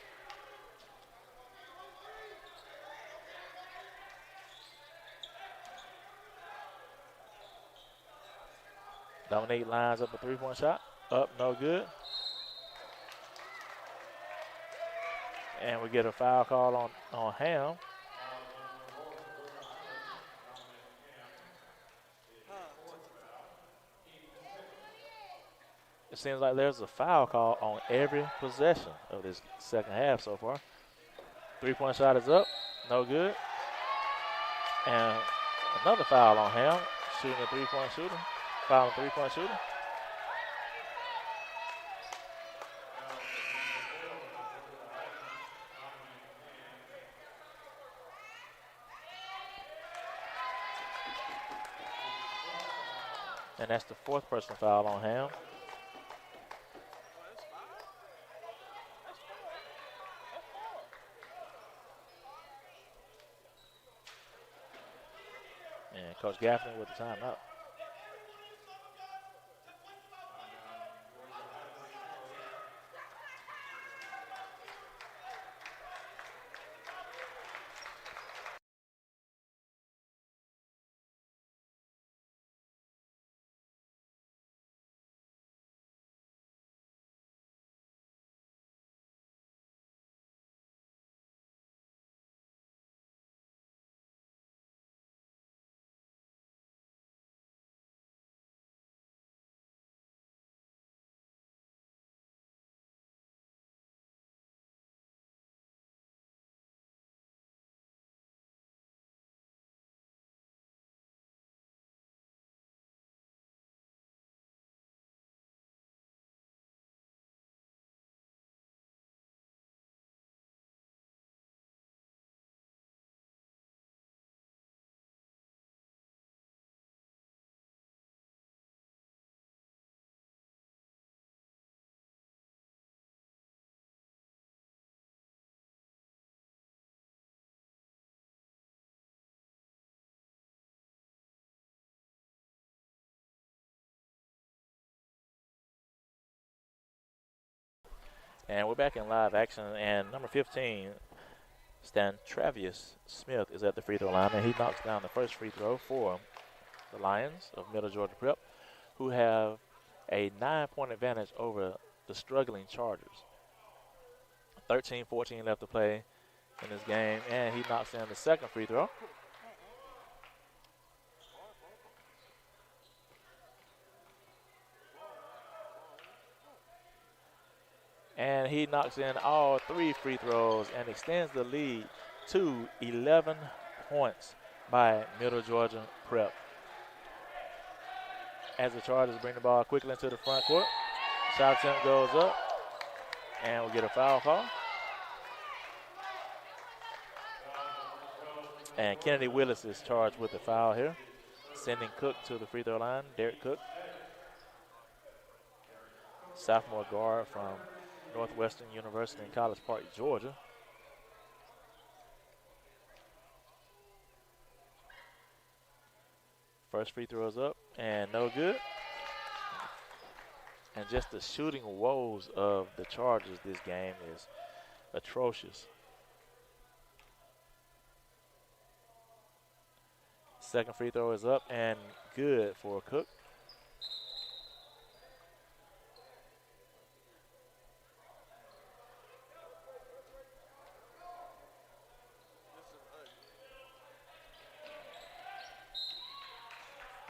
Dominique lines up a three-point shot. Up, no good. And we get a foul call on Ham. It seems like there's a foul call on every possession of this second half so far. Three-point shot is up, no good. And another foul on Ham, shooting a three-point shooter. Foul on three-point shooter. And that's the fourth personal foul on Ham. And Coach Gaffney with the timeout. And we're back in live action, and number 15, Stan Travius Smith, is at the free throw line, and he knocks down the first free throw for the Lions of Middle Georgia Prep, who have a 9-point advantage over the struggling Chargers. 13-14 left to play in this game, and he knocks in the second free throw. And he knocks in all 3 free throws and extends the lead to 11 points by Middle Georgia Prep. As the Chargers bring the ball quickly into the front court, shot attempt goes up, and we'll get a foul call. And Kennedy Willis is charged with the foul here, sending Cook to the free throw line. Derek Cook, sophomore guard from Northwestern University in College Park, Georgia. First free throw is up and no good. And just the shooting woes of the Chargers this game is atrocious. Second free throw is up and good for Cook.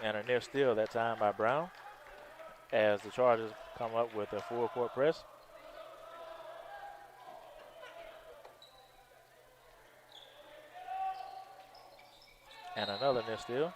And a near steal that time by Brown as the Chargers come up with a full court press. And another near steal.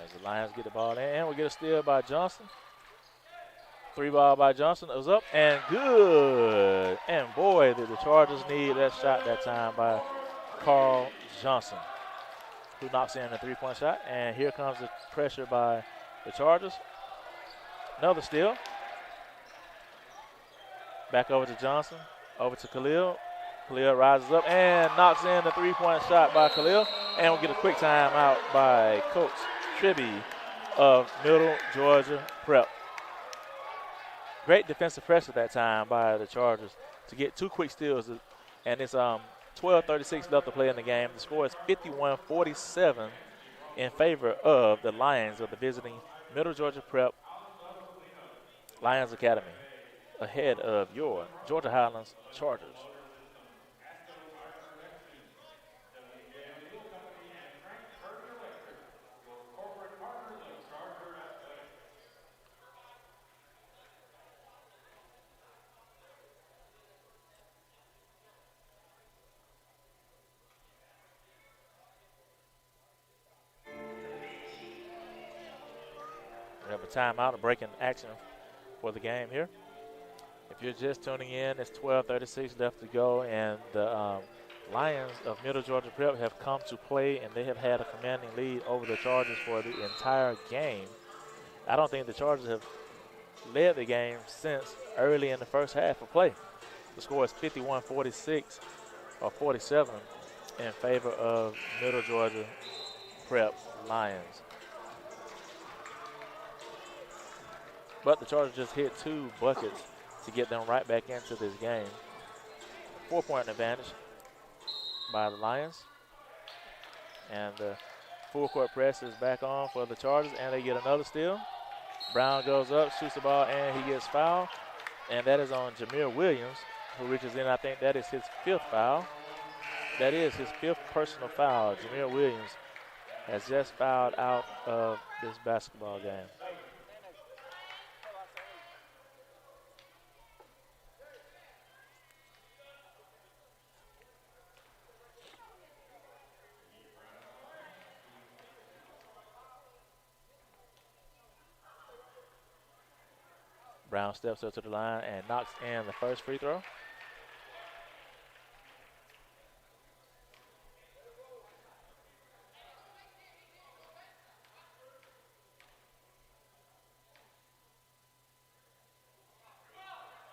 As the Lions get the ball in, and we get a steal by Johnson. 3-ball by Johnson. It was up and good. And boy, did the Chargers need that shot that time by Carl Johnson, who knocks in a 3-point shot. And here comes the pressure by the Chargers. Another steal. Back over to Johnson. Over to Khalil. Khalil rises up and knocks in the 3-point shot by Khalil. And we'll get a quick timeout by Coach Tribby of Middle Georgia Prep. Great defensive pressure that time by the Chargers to get 2 quick steals. And it's 12:36 left to play in the game. The score is 51-47 in favor of the Lions of the visiting Middle Georgia Prep Lions Academy, ahead of your Georgia Highlands Chargers. We have a timeout, a break in action for the game here. If you're just tuning in, it's 12:36 left to go, and the Lions of Middle Georgia Prep have come to play, and they have had a commanding lead over the Chargers for the entire game. I don't think the Chargers have led the game since early in the first half of play. The score is 51-46 or 47 in favor of Middle Georgia Prep Lions. But the Chargers just hit 2 buckets to get them right back into this game. 4-point advantage by the Lions. And the full court press is back on for the Chargers, and they get another steal. Brown goes up, shoots the ball, and he gets fouled. And that is on Jameer Williams, who reaches in. I think that is his 5th foul. That is his 5th personal foul. Jameer Williams has just fouled out of this basketball game. Brown steps up to the line and knocks in the first free throw.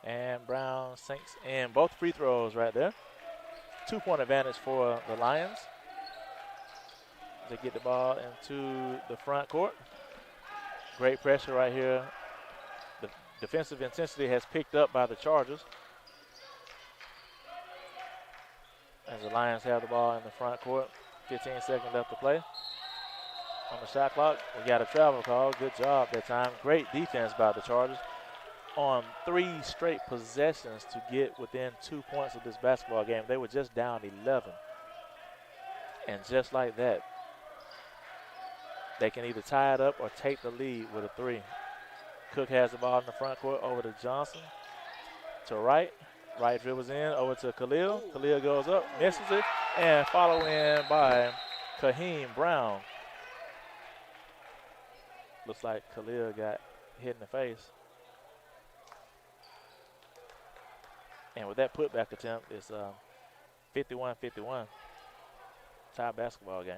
And Brown sinks in both free throws right there. 2-point advantage for the Lions. They get the ball into the front court. Great pressure right here. The defensive intensity has picked up by the Chargers. As the Lions have the ball in the front court. 15 seconds left to play. On the shot clock, we got a travel call. Good job that time. Great defense by the Chargers on 3 straight possessions to get within 2 points of this basketball game. They were just down 11. And just like that, they can either tie it up or take the lead with a 3. Cook has the ball in the front court over to Johnson. To Wright. Wright dribbles in over to Khalil. Khalil goes up, misses it, and follow in by Kaheem Brown. Looks like Khalil got hit in the face. And with that putback attempt, it's 51-51. Tie basketball game.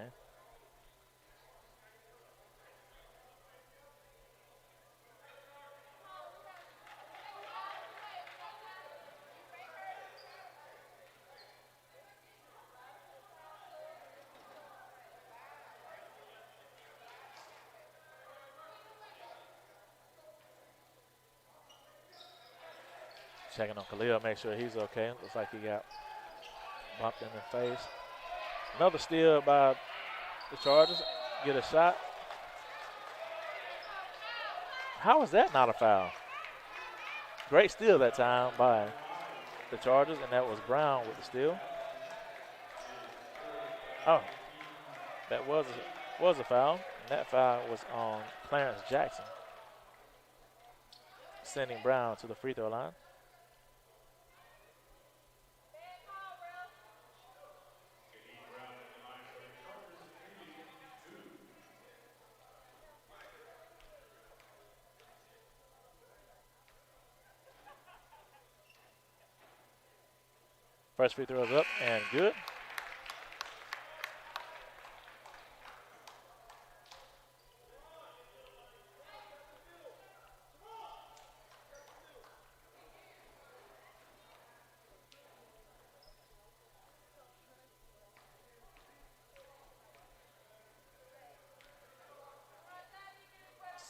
Checking on Khalil, make sure he's okay. Looks like he got bumped in the face. Another steal by the Chargers. Get a shot. How is that not a foul? Great steal that time by the Chargers, and that was Brown with the steal. Oh, that was a foul. And that foul was on Clarence Jackson, sending Brown to the free throw line. First free throw is up and good.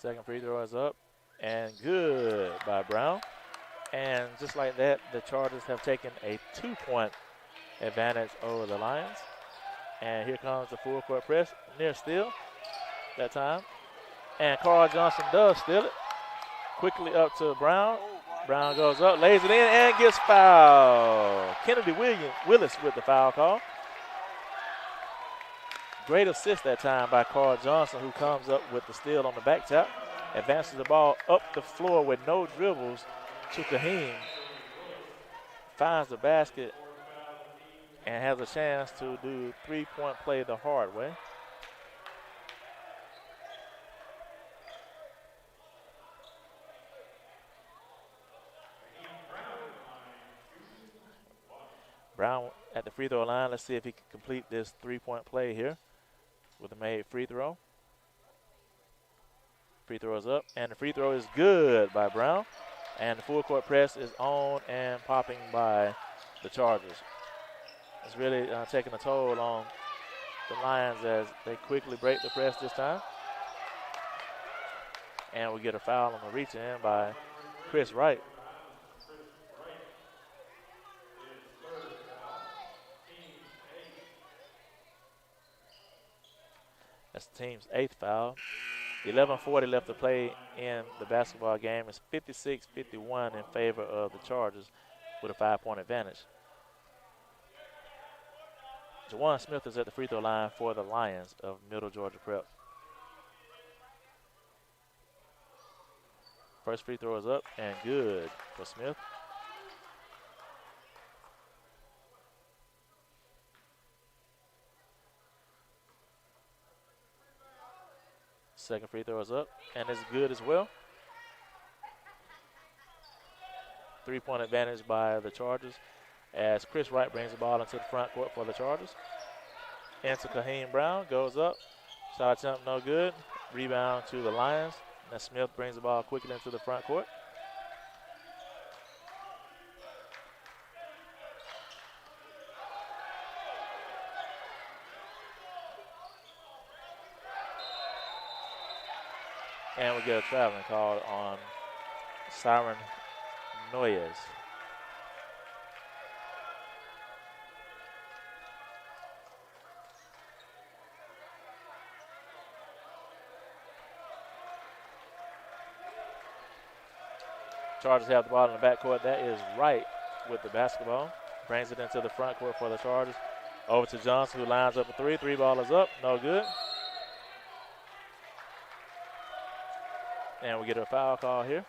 Second free throw is up and good by Brown. And just like that, the Chargers have taken a 2-point advantage over the Lions. And here comes the full court press, near steal that time. And Carl Johnson does steal it. Quickly up to Brown. Brown goes up, lays it in, and gets fouled. Kennedy Willis with the foul call. Great assist that time by Carl Johnson, who comes up with the steal on the back tap. Advances the ball up the floor with no dribbles to Kahim. Finds the basket and has a chance to do three-point play the hard way. Brown at the free throw line. Let's see if he can complete this three-point play here with a made free throw. Free throw is up, and the free throw is good by Brown. And the full court press is on and popping by the Chargers. It's really taking a toll on the Lions as they quickly break the press this time. And we get a foul on the reach in by Chris Wright. That's the team's 8th foul. 11:40 left to play in the basketball game. It's 56-51 in favor of the Chargers with a 5-point advantage. Jawan Smith is at the free throw line for the Lions of Middle Georgia Prep. First free throw is up and good for Smith. Second free throw is up and it's good as well. 3-point advantage by the Chargers as Chris Wright brings the ball into the front court for the Chargers. Into Kahim Brown, goes up. Shot attempt no good. Rebound to the Lions. And Smith brings the ball quickly into the front court. And we get a traveling call on Siren Noyes. Chargers have the ball in the backcourt. That is Wright with the basketball. Brings it into the front court for the Chargers. Over to Johnson, who lines up a three. Three ball is up. No good. And we get a foul call here.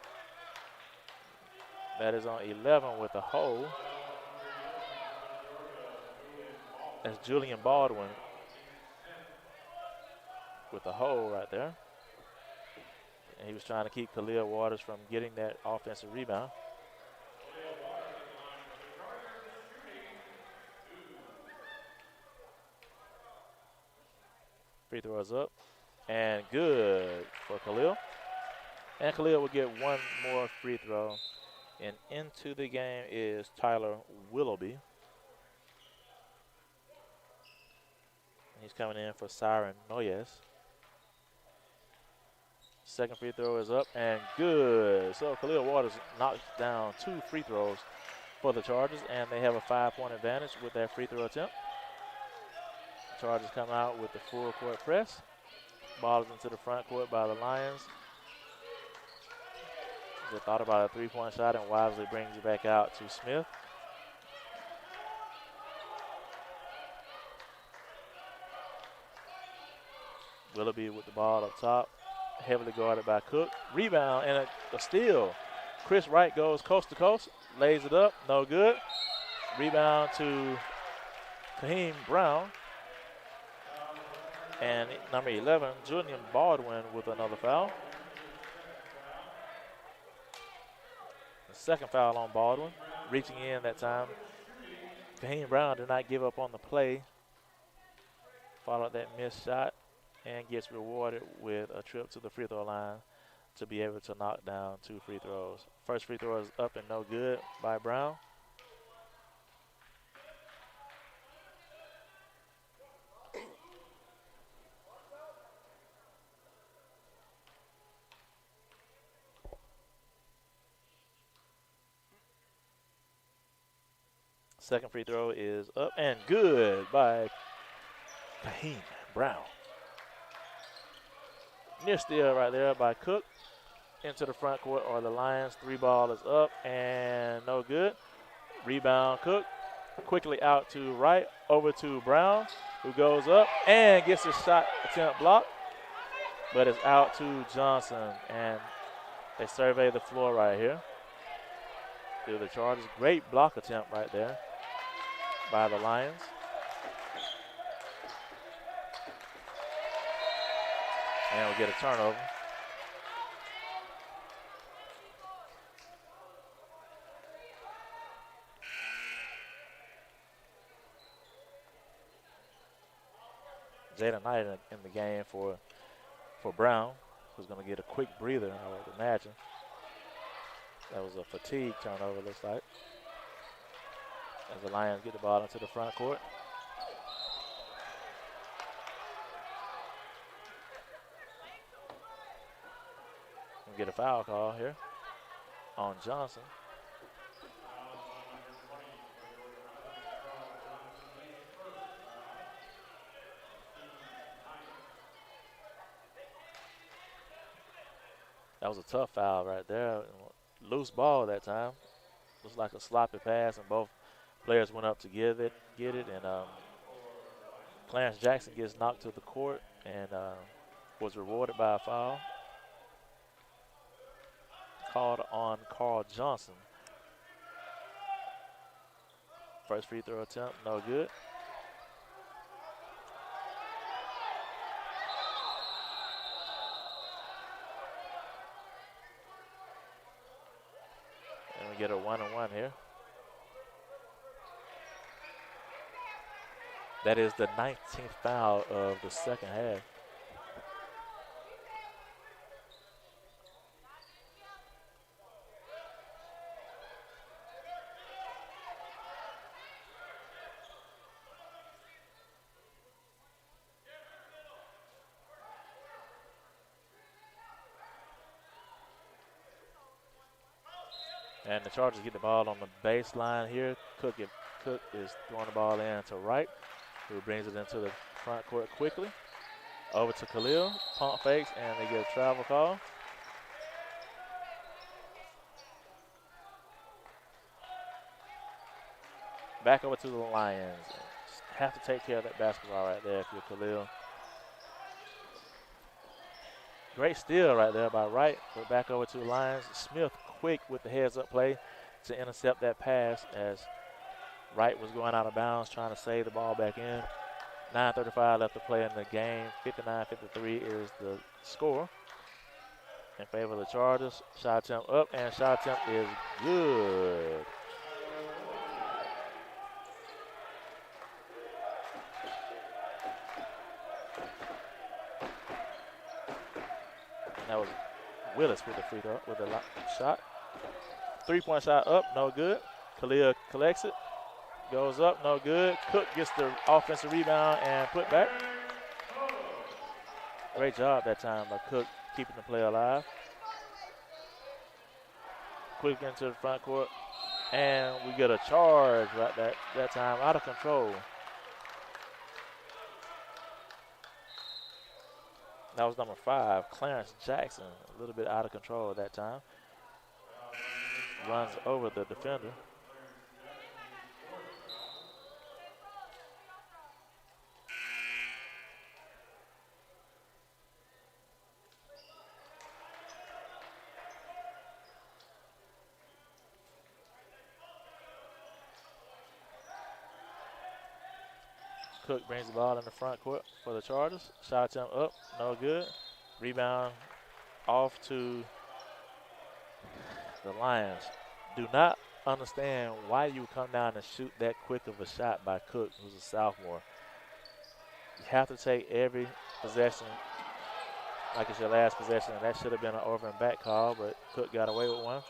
That is on 11 with a hole. That's Julian Baldwin with a hole right there. And he was trying to keep Khalil Waters from getting that offensive rebound. Free throw is up and good for Khalil. And Khalil will get one more free throw. And into the game is Tyler Willoughby. He's coming in for Siren Noyes. Second free throw is up and good. So Khalil Waters knocks down 2 free throws for the Chargers, and they have a 5-point advantage with that free throw attempt. The Chargers come out with the full court press. Ball is into the front court by the Lions. They thought about a 3-point shot, and wisely brings it back out to Smith. Willoughby with the ball up top, heavily guarded by Cook. Rebound and a steal. Chris Wright goes coast to coast, lays it up, no good. Rebound to Kahim Brown. And number 11, Julian Baldwin with another foul. The second foul on Baldwin, reaching in that time Fahim Brown did not give up on the play, followed that missed shot, and gets rewarded with a trip to the free throw line to be able to knock down 2 free throws. First free throw is up and no good by Brown. Second free throw is up and good by Fahim Brown. Near steal right there by Cook. Into the front court or the Lions. 3 ball is up and no good. Rebound Cook. Quickly out to right. Over to Brown, who goes up and gets his shot attempt blocked. But it's out to Johnson. And they survey the floor right here. Through the Chargers. Great block attempt right there by the Lions. And we'll get a turnover. Jaden Knight in the game for Brown, who's going to get a quick breather, I would imagine. That was a fatigue turnover, looks like. As the Lions get the ball into the front court. We get a foul call here on Johnson. That was a tough foul right there. Loose ball that time. Looks like a sloppy pass, and both players went up to get it. And Clarence Jackson gets knocked to the court and was rewarded by a foul. Called on Carl Johnson. First free throw attempt, no good. And we get a 1-on-1 here. That is the 19th foul of the second half. And the Chargers get the ball on the baseline here. Cook is throwing the ball in to Wright, who brings it into the front court quickly. Over to Khalil, pump fakes, and they get a travel call. Back over to the Lions. Have to take care of that basketball right there if you're Khalil. Great steal right there by Wright, but back over to the Lions. Smith quick with the heads-up play to intercept that pass as Wright was going out of bounds, trying to save the ball back in. 9:35 left to play in the game. 59-53 is the score in favor of the Chargers. Shot attempt up, and shot attempt is good. That was Willis with the free throw, with the shot. 3-point shot up, no good. Khalil collects it, goes up, no good. Cook gets the offensive rebound and put back. Great job that time by Cook keeping the play alive. Quick into the front court, and we get a charge right that time, out of control. That was number 5, Clarence Jackson, a little bit out of control at that time. Runs over the defender. Cook brings the ball in the front court for the Chargers. Shot attempt up, no good. Rebound off to the Lions. Do not understand why you come down and shoot that quick of a shot by Cook, who's a sophomore. You have to take every possession like it's your last possession, and that should have been an over and back call, but Cook got away with one.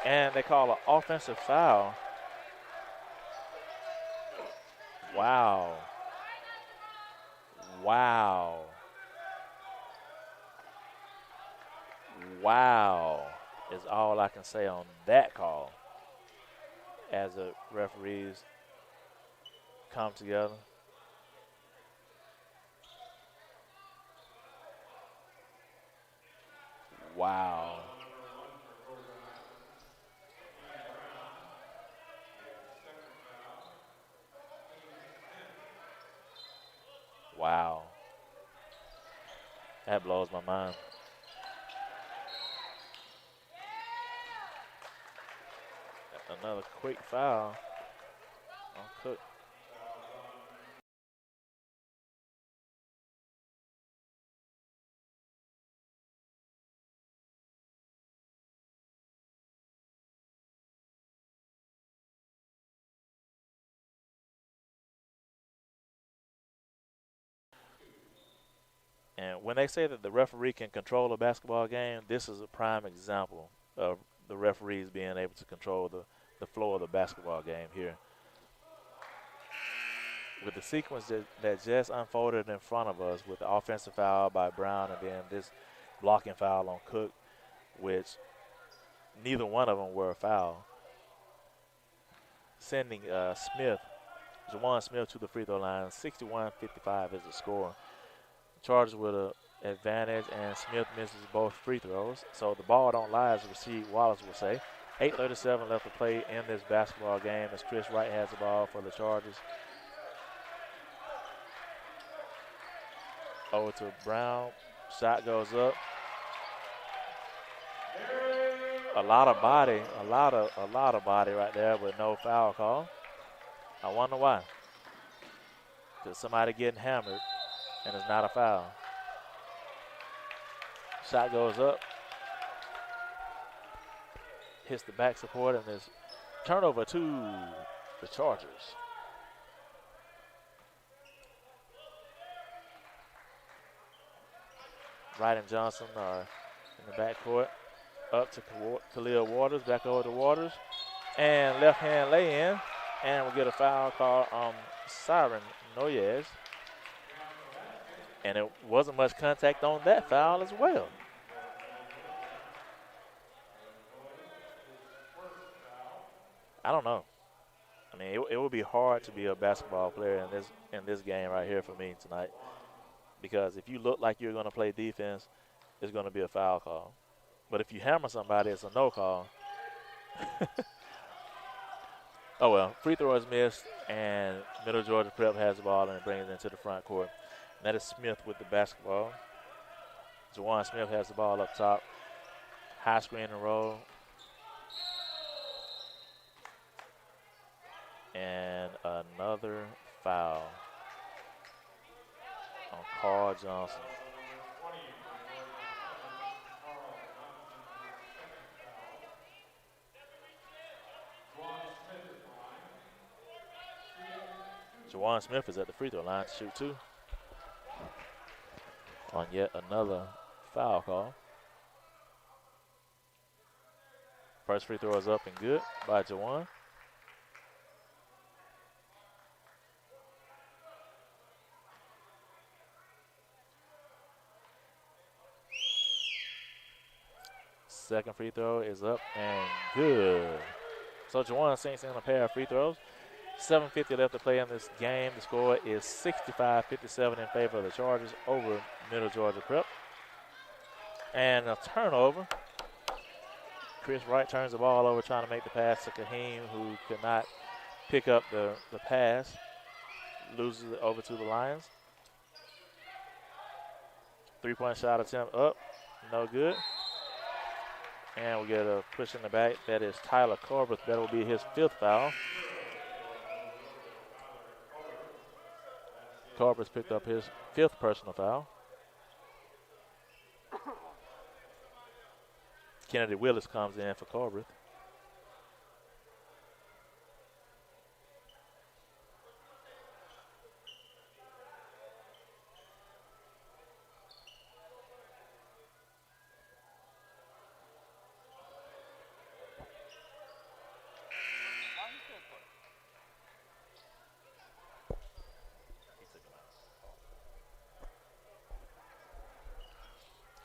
And they call an offensive foul. Wow. Wow. Wow is all I can say on that call as the referees come together. Wow. Wow. That blows my mind. Another quick foul on Cook. And when they say that the referee can control a basketball game, this is a prime example of the referees being able to control the flow of the basketball game here. With the sequence that just unfolded in front of us with the offensive foul by Brown and then this blocking foul on Cook, which neither one of them were a foul, sending Jawan Smith to the free throw line. 61-55 is the score. Chargers with an advantage, and Smith misses both free throws. So the ball don't lie, as Rasheed Wallace will say. 8:37 left to play in this basketball game as Chris Wright has the ball for the Chargers. Over to Brown. Shot goes up. A lot of body right there, but no foul call. I wonder why. Because somebody getting hammered, and it's not a foul. Shot goes up. Hits the back support, and there's turnover to the Chargers. Wright and Johnson are in the backcourt. Up to Khalil Waters, back over to Waters. And left hand lay in. And we'll get a foul call on Siren Noyes. And it wasn't much contact on that foul as well. I don't know. I mean, it would be hard to be a basketball player in this game right here for me tonight. Because if you look like you're going to play defense, it's going to be a foul call. But if you hammer somebody, it's a no call. Oh, well, free throw is missed, and Middle Georgia Prep has the ball and brings it into the front court. And that is Smith with the basketball. Jawan Smith has the ball up top. High screen and roll. And another foul on Carl Johnson. Jawan Smith is at the free throw line to shoot two on yet another foul call. First free throw is up and good by Jawan. Second free throw is up and good. So Jawan sinks in a pair of free throws. 7:50 left to play in this game. The score is 65-57 in favor of the Chargers over Middle Georgia Prep. And a turnover. Chris Wright turns the ball over trying to make the pass to Kaheem, who could not pick up the pass. Loses it over to the Lions. Three-point shot attempt up. No good. And we get a push in the back. That is Tyler Corbett. That will be his fifth foul. Corbett's picked up his fifth personal foul. Kennedy Willis comes in for Corbett.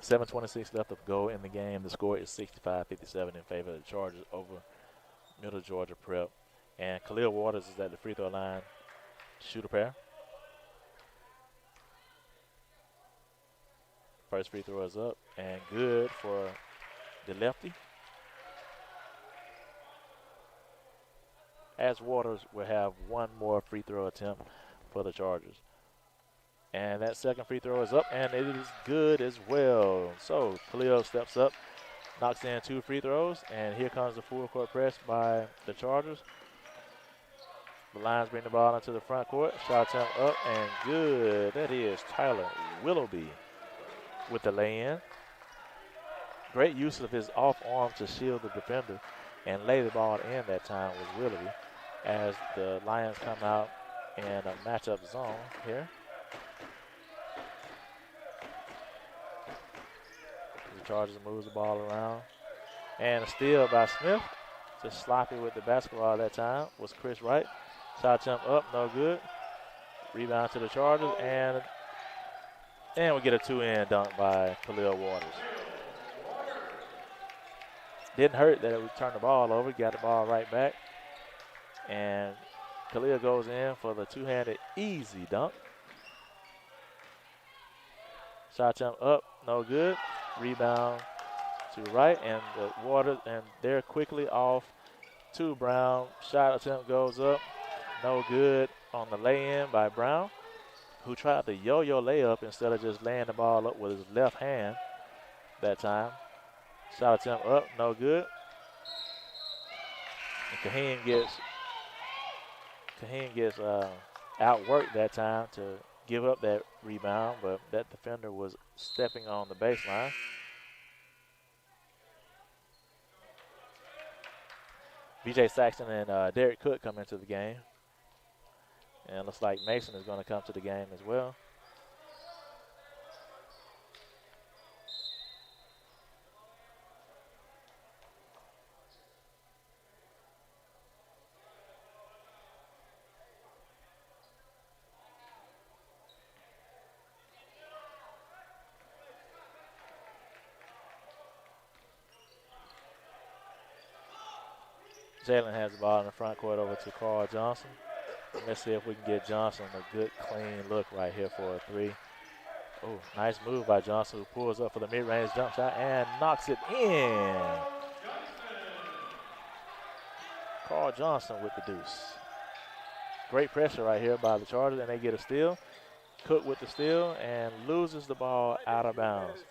7:26 left to go in the game. The score is 65-57 in favor of the Chargers over Middle Georgia Prep. And Khalil Waters is at the free throw line. Shoot a pair. First free throw is up and good for the lefty. As Waters will have one more free throw attempt for the Chargers. And that second free throw is up, and it is good as well. So Khalil steps up, knocks in 2 free throws, and here comes the full court press by the Chargers. The Lions bring the ball into the front court. Shot attempt up and good. That is Tyler Willoughby with the lay-in. Great use of his off arm to shield the defender and lay the ball in that time was Willoughby as the Lions come out in a matchup zone here. The Chargers moves the ball around. And a steal by Smith. Just sloppy with the basketball that time was Chris Wright. Shot attempt up, no good. Rebound to the Chargers, and we get a 2-in dunk by Khalil Waters. Didn't hurt that we turned the ball over, got the ball right back. And Khalil goes in for the two-handed easy dunk. Shot attempt up, no good. Rebound to Wright, and the Waters, and they're quickly off to Brown. Shot attempt goes up. No good on the lay-in by Brown, who tried the yo-yo layup instead of just laying the ball up with his left hand that time. Shot attempt up, no good. And Kaheen gets outworked that time to give up that rebound, but that defender was stepping on the baseline. B.J. Saxton and Derek Cook come into the game. And it looks like Mason is going to come to the game as well. Jalen has the ball in the front court over to Carl Johnson. Let's see if we can get Johnson a good, clean look right here for a 3. Oh, nice move by Johnson, who pulls up for the mid-range jump shot and knocks it in. Carl Johnson with the deuce. Great pressure right here by the Chargers, and they get a steal. Cook with the steal and loses the ball out of bounds.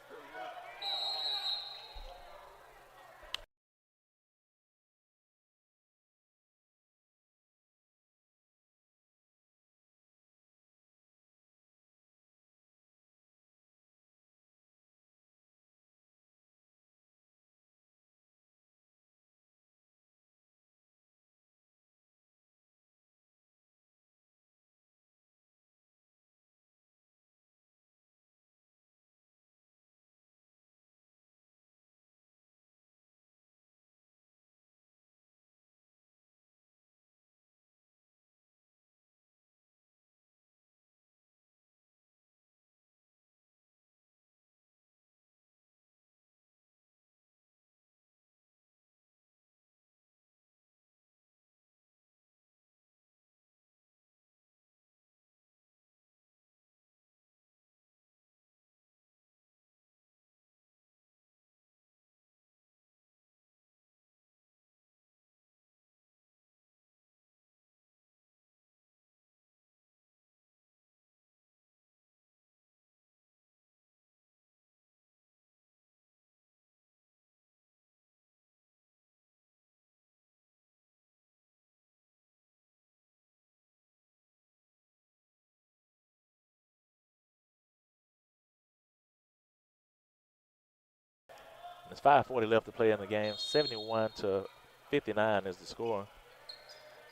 There's 5:40 left to play in the game. 71-59 is the score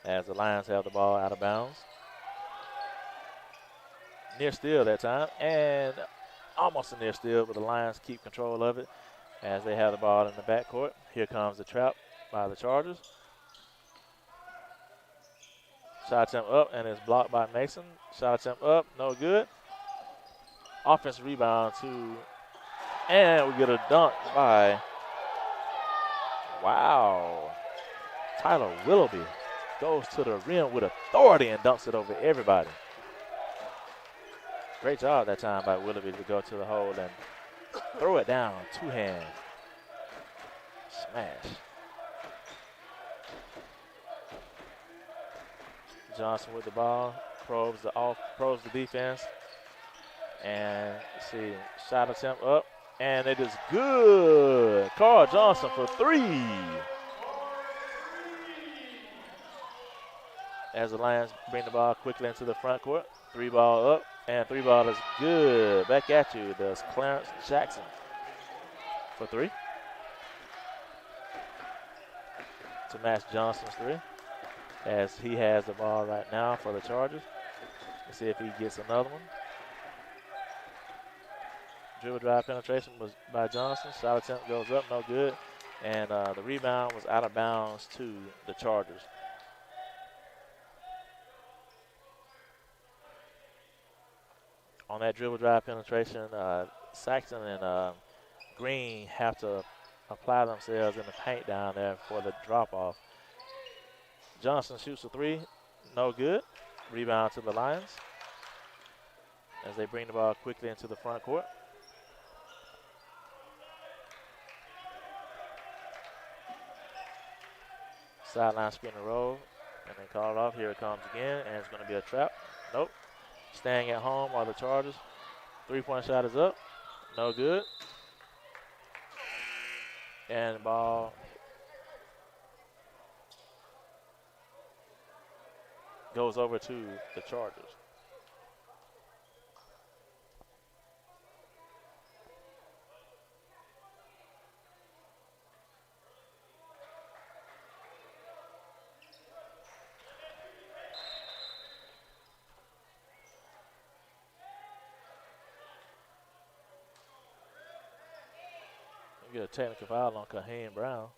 as the Lions have the ball out of bounds. Near steal that time, and almost a near steal, but the Lions keep control of it as they have the ball in the backcourt. Here comes the trap by the Chargers. Shot attempt up, and it's blocked by Mason. Shot attempt up, no good. Offensive rebound to And we get a dunk by, wow, Tyler Willoughby goes to the rim with authority and dunks it over everybody. Great job that time by Willoughby to go to the hole and throw it down, two-hand smash. Johnson with the ball, probes the defense. And let's see, shot attempt up, and it is good. Carl Johnson for three. As the Lions bring the ball quickly into the front court. Three ball up, and three ball is good. Back at you, does Clarence Jackson for three. To match Johnson's three, as he has the ball right now for the Chargers. Let's see if he gets another one. Dribble drive penetration was by Johnson. Shot attempt goes up, no good. And the rebound was out of bounds to the Chargers. On that dribble drive penetration, Saxon and Green have to apply themselves in the paint down there for the drop-off. Johnson shoots a three, no good. Rebound to the Lions as they bring the ball quickly into the front court. Sideline spin and roll, and they call it off. Here it comes again, and it's going to be a trap. Nope. Staying at home are the Chargers. Three-point shot is up. No good. And the ball goes over to the Chargers. We get a technical foul on Kaheem Brown.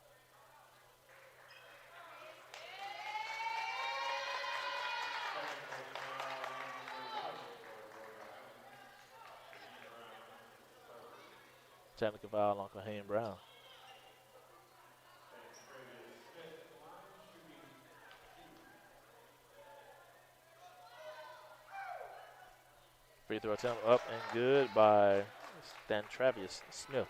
Technical foul on Kaheem Brown. Free throw attempt up and good by Travis Smith.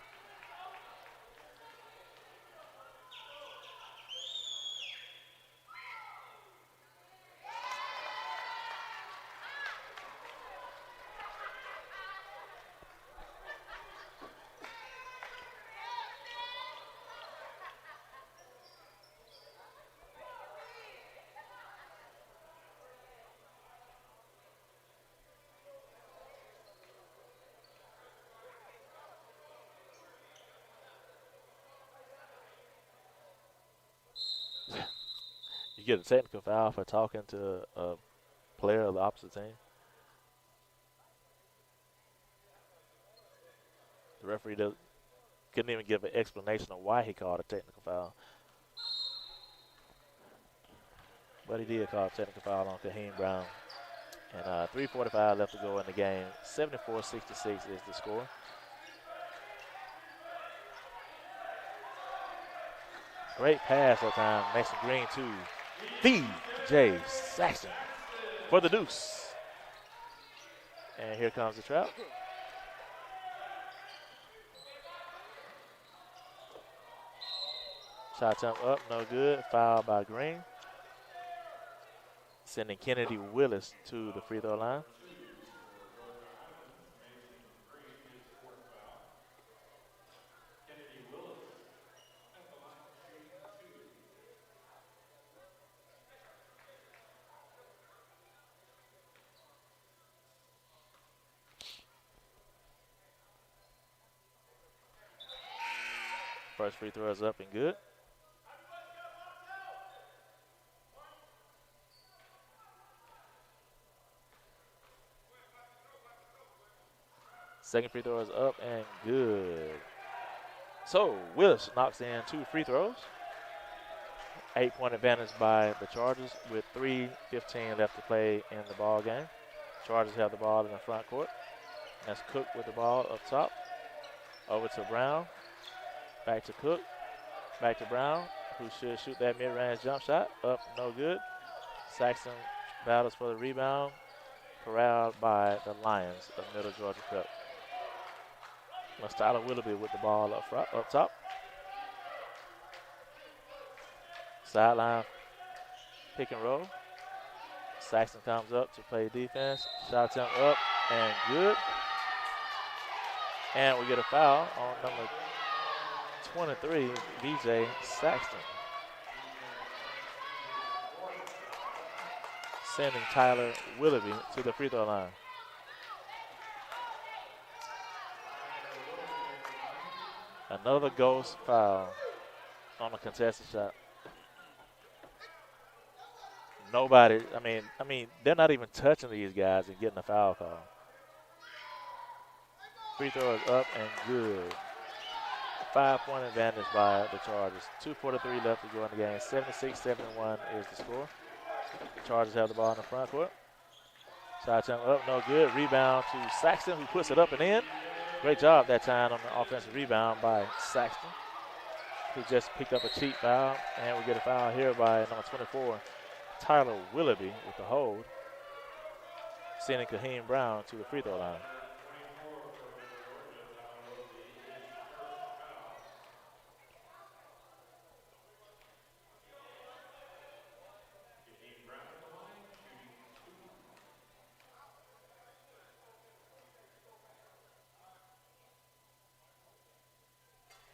You get a technical foul for talking to a player of the opposite team. The referee couldn't even give an explanation of why he called a technical foul. But he did call a technical foul on Kaheem Brown. And 3:45 left to go in the game. 74-66 is the score. Great pass that time. Mason Green to B.J. Saxon for the deuce. And here comes the trap. Shot attempt up, no good. Foul by Green. Sending Kennedy Willis to the free throw line. First free throw is up and good. Second free throw is up and good. So Willis knocks in 2 free throws. 8-point advantage by the Chargers with 3:15 left to play in the ball game. Chargers have the ball in the front court. That's Cook with the ball up top. Over to Brown. Back to Cook. Back to Brown, who should shoot that mid-range jump shot. Up, no good. Saxton battles for the rebound. Corralled by the Lions of Middle Georgia Prep. Tyler Willoughby with the ball up top. Sideline pick and roll. Saxton comes up to play defense. Shot attempt up and good. And we get a foul on number 23, BJ Saxton. Sending Tyler Willoughby to the free throw line. Another ghost foul on a contested shot. Nobody, I mean, they're not even touching these guys and getting a foul call. Free throw is up and good. 5-point advantage by the Chargers. 2:43 left to go in the game. 76-71 is the score. The Chargers have the ball in the front court. Shot attempt up, no good. Rebound to Saxton, who puts it up and in. Great job that time on the offensive rebound by Saxton, who just picked up a cheap foul. And we get a foul here by number 24, Tyler Willoughby with the hold, sending Kaheem Brown to the free throw line.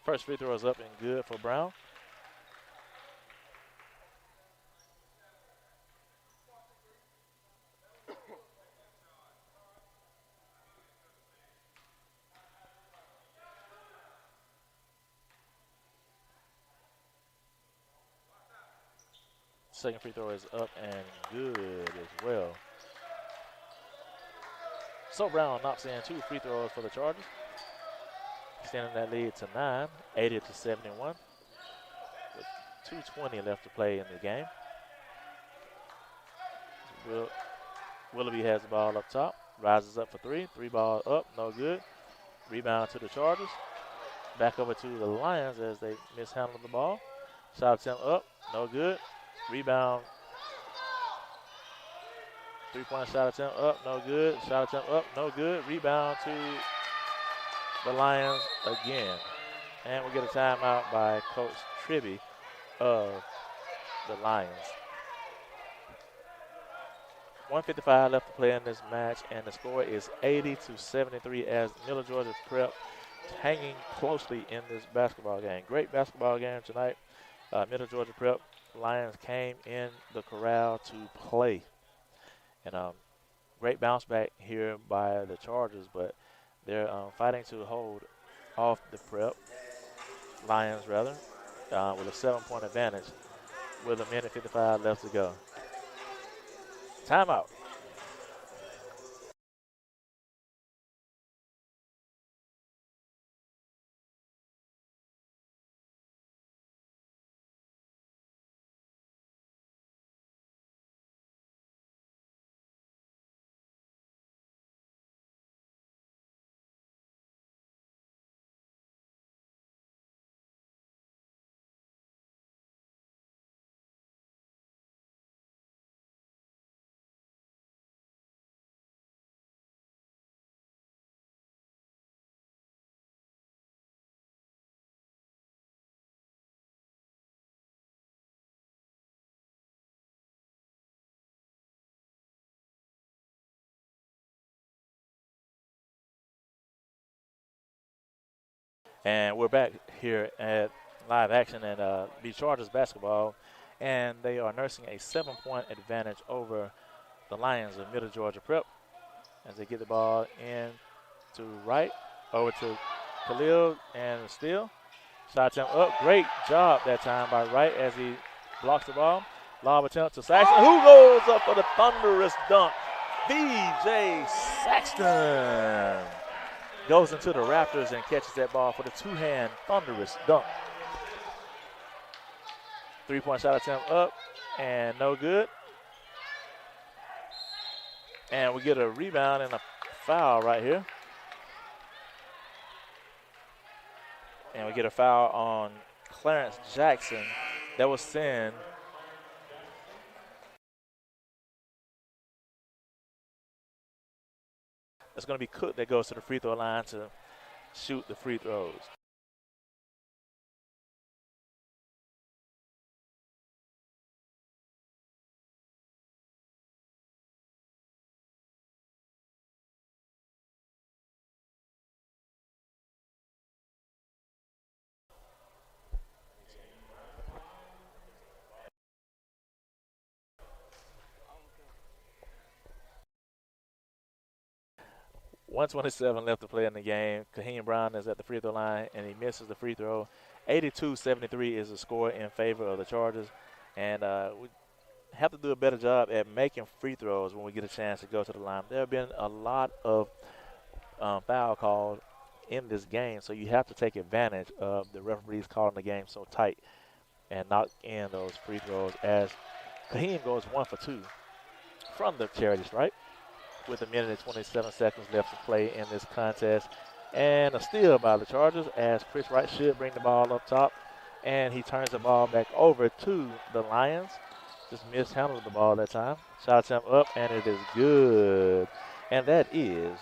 First free throw is up and good for Brown. Second free throw is up and good as well. So Brown knocks in 2 free throws for the Chargers, extending that lead to 9, 80-71, with 2:20 left to play in the game. Willoughby has the ball up top, rises up for 3 ball up, no good. Rebound to the Chargers. Back over to the Lions as they mishandled the ball. Shot attempt up, no good. Rebound. 3-point shot attempt up, no good. Shot attempt up, no good. Rebound to the Lions again. And we get a timeout by Coach Tribby of the Lions. 1:55 left to play in this match, and the score is 80-73 as Middle Georgia Prep hanging closely in this basketball game. Great basketball game tonight. Middle Georgia Prep Lions came in the corral to play. And great bounce back here by the Chargers, but they're fighting to hold off the Prep Lions, rather, with a 7-point advantage with 1:55 left to go. Timeout. And we're back here at live action at B Chargers basketball, and they are nursing a 7-point advantage over the Lions of Middle Georgia Prep as they get the ball in to right, over to Khalil and steal. Shot attempt up. Great job that time by Wright as he blocks the ball. Lob attempt to Saxton, who goes up for the thunderous dunk. BJ Saxton goes into the Raptors and catches that ball for the 2-hand thunderous dunk. 3-point shot attempt up and no good. And we get a rebound and a foul right here. And we get a foul on Clarence Jackson. That was sin. It's going to be Cook that goes to the free throw line to shoot the free throws. .127 left to play in the game. Kaheem Brown is at the free throw line, and he misses the free throw. 82-73 is the score in favor of the Chargers. And we have to do a better job at making free throws when we get a chance to go to the line. There have been a lot of foul calls in this game, so you have to take advantage of the referees calling the game so tight and knock in those free throws as Kaheem goes 1 for 2 from the charity stripe with 1:27 left to play in this contest. And a steal by the Chargers as Chris Wright should bring the ball up top. And he turns the ball back over to the Lions. Just mishandled the ball that time. Shots him up, and it is good. And that is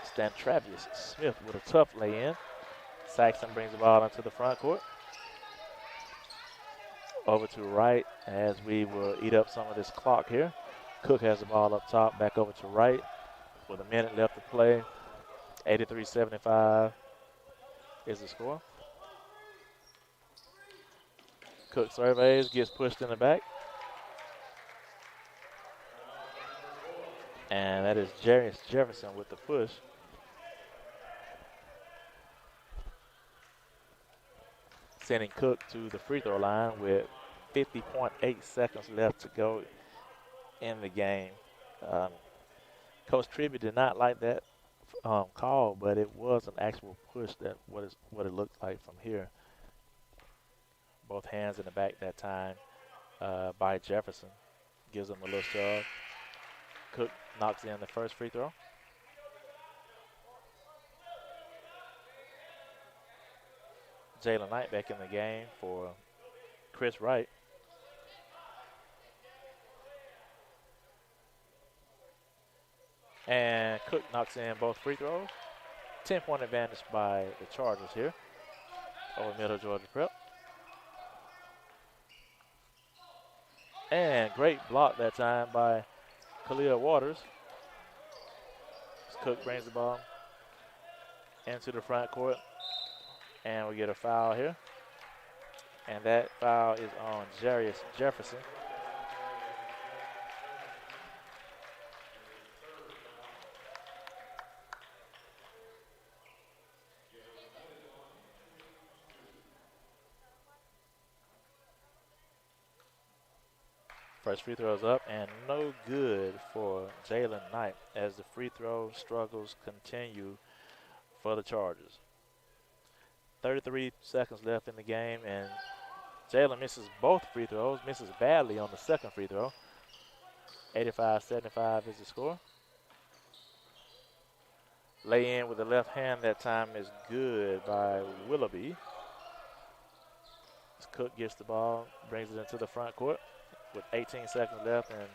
Stan Travis Smith with a tough lay-in. Saxon brings the ball into the front court. Over to Wright as we will eat up some of this clock here. Cook has the ball up top, back over to Wright with a minute left to play. 83-75 is the score. Cook surveys, gets pushed in the back. And that is Jarius Jefferson with the push. Sending Cook to the free throw line with 50.8 seconds left to go in the game. Coach Tribby did not like that call, but it was an actual push. That what it looked like from here. Both hands in the back that time by Jefferson. Gives him a little shove. Cook knocks in the first free throw. Jalen Knight back in the game for Chris Wright. And Cook knocks in both free throws. 10-point advantage by the Chargers here over Middle Georgia Prep. And great block that time by Khalil Waters. Cook brings the ball into the front court. And we get a foul here. And that foul is on Jarius Jefferson. First free throw is up and no good for Jalen Knight as the free throw struggles continue for the Chargers. 33 seconds left in the game, and Jalen misses both free throws, misses badly on the second free throw. 85-75 is the score. Lay in with the left hand that time is good by Willoughby. As Cook gets the ball, brings it into the front court with 18 seconds left, and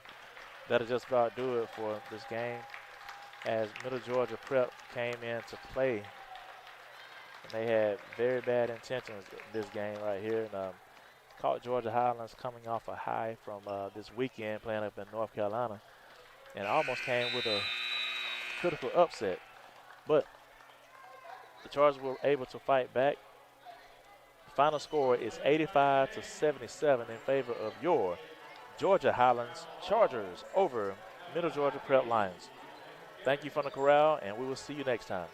that'll just about do it for this game as Middle Georgia Prep came in to play. And they had very bad intentions this game right here. And caught Georgia Highlands coming off a high from this weekend playing up in North Carolina. And almost came with a critical upset. But the Chargers were able to fight back. The final score is 85-77 in favor of your Georgia Highlands Chargers over Middle Georgia Prep Lions. Thank you from the Corral, and we will see you next time.